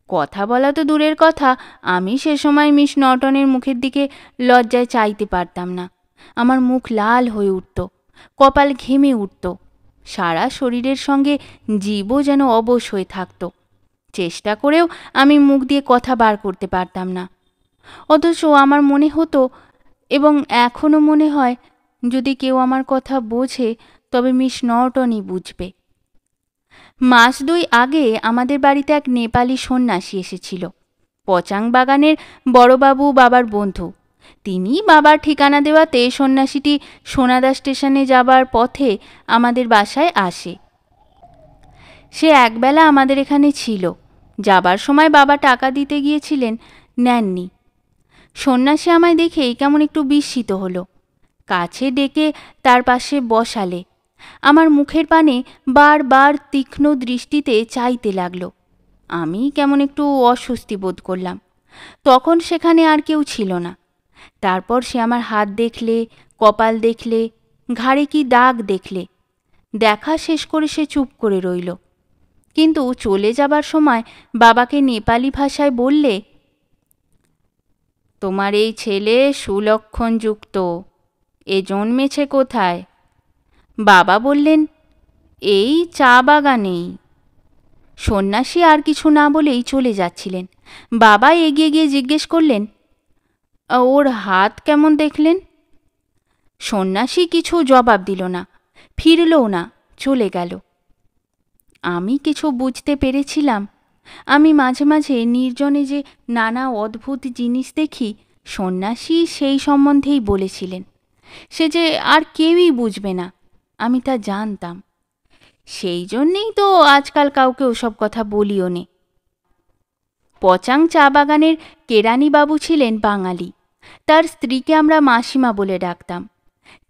কথা বলা তো দূরের কথা, আমি সে সময় মিস নর্টনের মুখের দিকে লজ্জায় চাইতে পারতাম না। আমার মুখ লাল হয়ে উঠত, কপাল ঘেমে উঠত, সারা শরীরের সঙ্গে জীবও যেন অবশ হয়ে থাকত। চেষ্টা করেও আমি মুখ দিয়ে কথা বার করতে পারতাম না। অথচ আমার মনে হতো, এবং এখনও মনে হয়, যদি কেউ আমার কথা বোঝে তবে মিস নর্টনই বুঝবে। মাস 2 আগে আমাদের বাড়িতে এক নেপালি সন্ন্যাসী এসেছিল। পচাং বাগানের বড়বাবু বাবার বন্ধু। তিনি বাবার ঠিকানা দেওয়াতে সন্ন্যাসীটি সোনাদা স্টেশনে যাবার পথে আমাদের বাসায় আসে। সে একবেলা আমাদের এখানে ছিল। যাবার সময় বাবা টাকা দিতে গিয়েছিলেন, নেননি। সন্ন্যাসী আমায় দেখেই কেমন একটু বিস্মিত হলো। কাছে ডেকে তার পাশে বসালে আমার মুখের পানে বারবার তীক্ষ্ণ দৃষ্টিতে চাইতে লাগলো। আমি কেমন একটু অস্বস্তি বোধ করলাম। তখন সেখানে আর কেউ ছিল না। তারপর সে আমার হাত দেখলে, কপাল দেখলে, ঘাড়ে কি দাগ দেখলে। দেখা শেষ করে সে চুপ করে রইল। কিন্তু চলে যাবার সময় বাবাকে নেপালি ভাষায় বললে, তোমার এই ছেলে সুলক্ষণযুক্ত, এ জন্মেছে কোথায়? বাবা বললেন, এই চা বাগানেই। সন্ন্যাসী আর কিছু না বলেই চলে যাচ্ছিলেন। বাবা এগিয়ে গিয়ে জিজ্ঞেস করলেন, ওর হাত কেমন দেখলেন? সন্ন্যাসী কিছু জবাব দিল না, ফিরলও না, চলে গেল। আমি কিছু বুঝতে পেরেছিলাম। আমি মাঝে মাঝে নির্জনে যে নানা অদ্ভুত জিনিস দেখি, সন্ন্যাসী সেই সম্বন্ধেই বলেছিলেন। সে যে আর কেউই বুঝবে না, আমি তা জানতাম। সেই জন্যেই তো আজকাল কাউকে ওসব কথা বলিও নে। পচাং চা বাগানের কেরানিবাবু ছিলেন বাঙালি। তার স্ত্রীকে আমরা মাসিমা বলে ডাকতাম।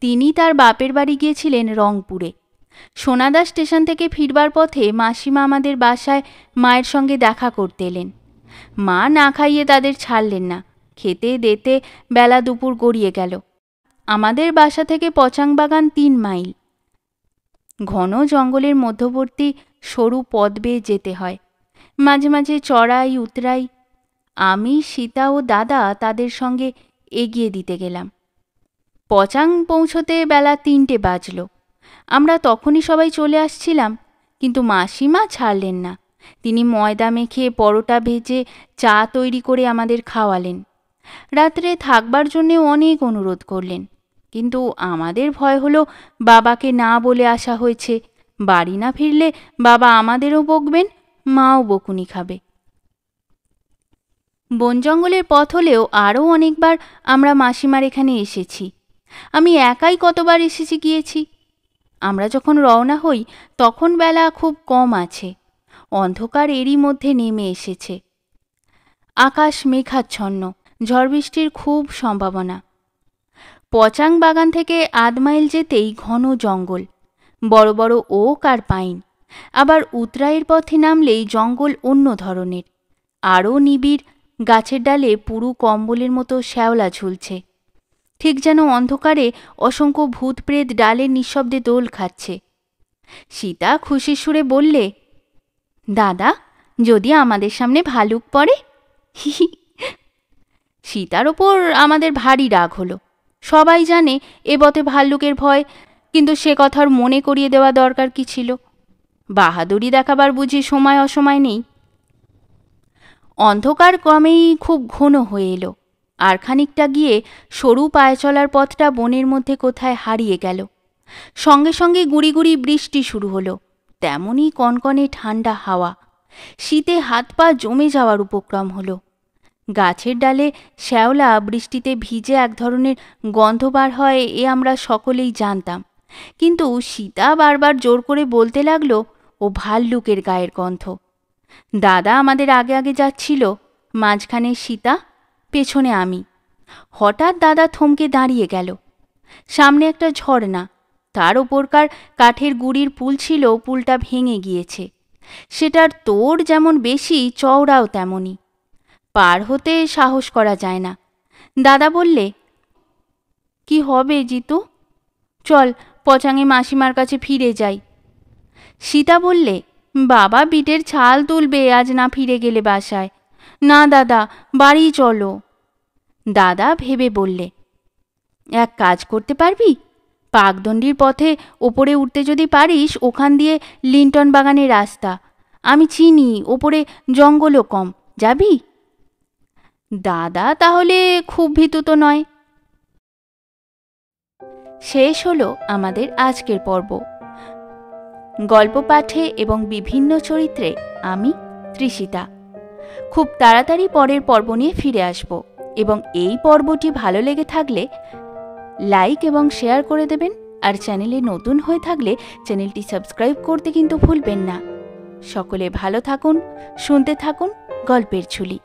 তিনি তার বাপের বাড়ি গিয়েছিলেন রংপুরে। সোনাদা স্টেশন থেকে ফিরবার পথে মাসিমা আমাদের বাসায় মায়ের সঙ্গে দেখা করতে এলেন। মা না খাইয়ে তাদের ছাড়লেন না। খেতে দেতে বেলা দুপুর গড়িয়ে গেল। আমাদের বাসা থেকে পচাং বাগান 3 মাইল। ঘন জঙ্গলের মধ্যবর্তী সরু পথ বেয়ে যেতে হয়। মাঝে মাঝে চড়াই উতরাই। আমি, সীতা ও দাদা তাদের সঙ্গে এগিয়ে দিতে গেলাম। পচাং পৌঁছতে বেলা 3টে বাজল। আমরা তখনই সবাই চলে আসছিলাম, কিন্তু মাসিমা ছাড়লেন না। তিনি ময়দা মেখে পরোটা ভেজে চা তৈরি করে আমাদের খাওয়ালেন। রাত্রে থাকবার জন্যে অনেক অনুরোধ করলেন, কিন্তু আমাদের ভয় হলো বাবাকে না বলে আসা হয়েছে, বাড়ি না ফিরলে বাবা আমাদেরও বকবেন, মাও বকুনি খাবে। বন জঙ্গলের পথ হলেও আরও অনেকবার আমরা মাসিমার এখানে এসেছি। আমি একাই কতবার এসেছি গিয়েছি। আমরা যখন রওনা হই তখন বেলা খুব কম আছে। অন্ধকার এরই মধ্যে নেমে এসেছে। আকাশ মেঘাচ্ছন্ন, ঝড় বৃষ্টির খুব সম্ভাবনা। পচাং বাগান থেকে 1/2 মাইল যেতেই ঘন জঙ্গল, বড় বড় ওক আর পাইন। আবার উতরাইয়ের পথে নামলেই জঙ্গল অন্য ধরনের, আরও নিবিড়। গাছের ডালে পুরু কম্বলের মতো শ্যাওলা ঝুলছে, ঠিক যেন অন্ধকারে অসংখ্য ভূত প্রেত ডালের নিঃশব্দে দোল খাচ্ছে। সীতা খুশির সুরে বললে, দাদা, যদি আমাদের সামনে ভালুক পড়ে? সীতার ওপর আমাদের ভারী রাগ হলো। সবাই জানে এ পথে ভাল্লুকের ভয়, কিন্তু সে কথার মনে করিয়ে দেওয়া দরকার কি ছিল? বাহাদুরি দেখাবার বুঝি সময় অসময় নেই। অন্ধকার ক্রমেই খুব ঘন হয়ে এলো। আর খানিকটা গিয়ে সরু পায়ে চলার পথটা বনের মধ্যে কোথায় হারিয়ে গেল। সঙ্গে সঙ্গে গুড়ি গুড়ি বৃষ্টি শুরু হলো, তেমনই কনকনে ঠান্ডা হাওয়া। শীতে হাত পা জমে যাওয়ার উপক্রম হলো। গাছের ডালে শ্যাওলা বৃষ্টিতে ভিজে এক ধরনের গন্ধ বার হয়, এ আমরা সকলেই জানতাম, কিন্তু সীতা বারবার জোর করে বলতে লাগলো ও ভাল্লুকের গায়ের গন্ধ। দাদা আমাদের আগে আগে যাচ্ছিল, মাঝখানে সীতা, পেছনে আমি। হঠাৎ দাদা থমকে দাঁড়িয়ে গেল। সামনে একটা ঝর্ণা, তার ওপরকার কাঠের গুড়ির পুল ছিল, পুলটা ভেঙে গিয়েছে। সেটার তোড় যেমন বেশি, চওড়াও তেমনই। পার হতে সাহস করা যায় না। দাদা বললে, কি হবে জিতু, চল পচাঙে মাসিমার কাছে ফিরে যাই। সীতা বললে, বাবা বিটের ছাল তুলবে আজ না ফিরে গেলে বাসায়। না দাদা, বাড়ি চলো। দাদা ভেবে বললে, এক কাজ করতে পারবি, পাকদণ্ডির পথে ওপরে উঠতে যদি পারিস, ওখান দিয়ে লিন্টন বাগানের রাস্তা, আমি চিনি, ওপরে জঙ্গলও কম, যাবি? দাদা তাহলে খুব ভীতু তো নয়। শেষ হলো আমাদের আজকের পর্ব। গল্প পাঠে এবং বিভিন্ন চরিত্রে আমি তৃষিতা। খুব তাড়াতাড়ি পরের পর্ব নিয়ে ফিরে আসব, এবং এই পর্বটি ভালো লেগে থাকলে লাইক এবং শেয়ার করে দেবেন, আর চ্যানেলে নতুন হয়ে থাকলে চ্যানেলটি সাবস্ক্রাইব করতে কিন্তু ভুলবেন না। সকলে ভালো থাকুন, শুনতে থাকুন গল্পের ঝুলি।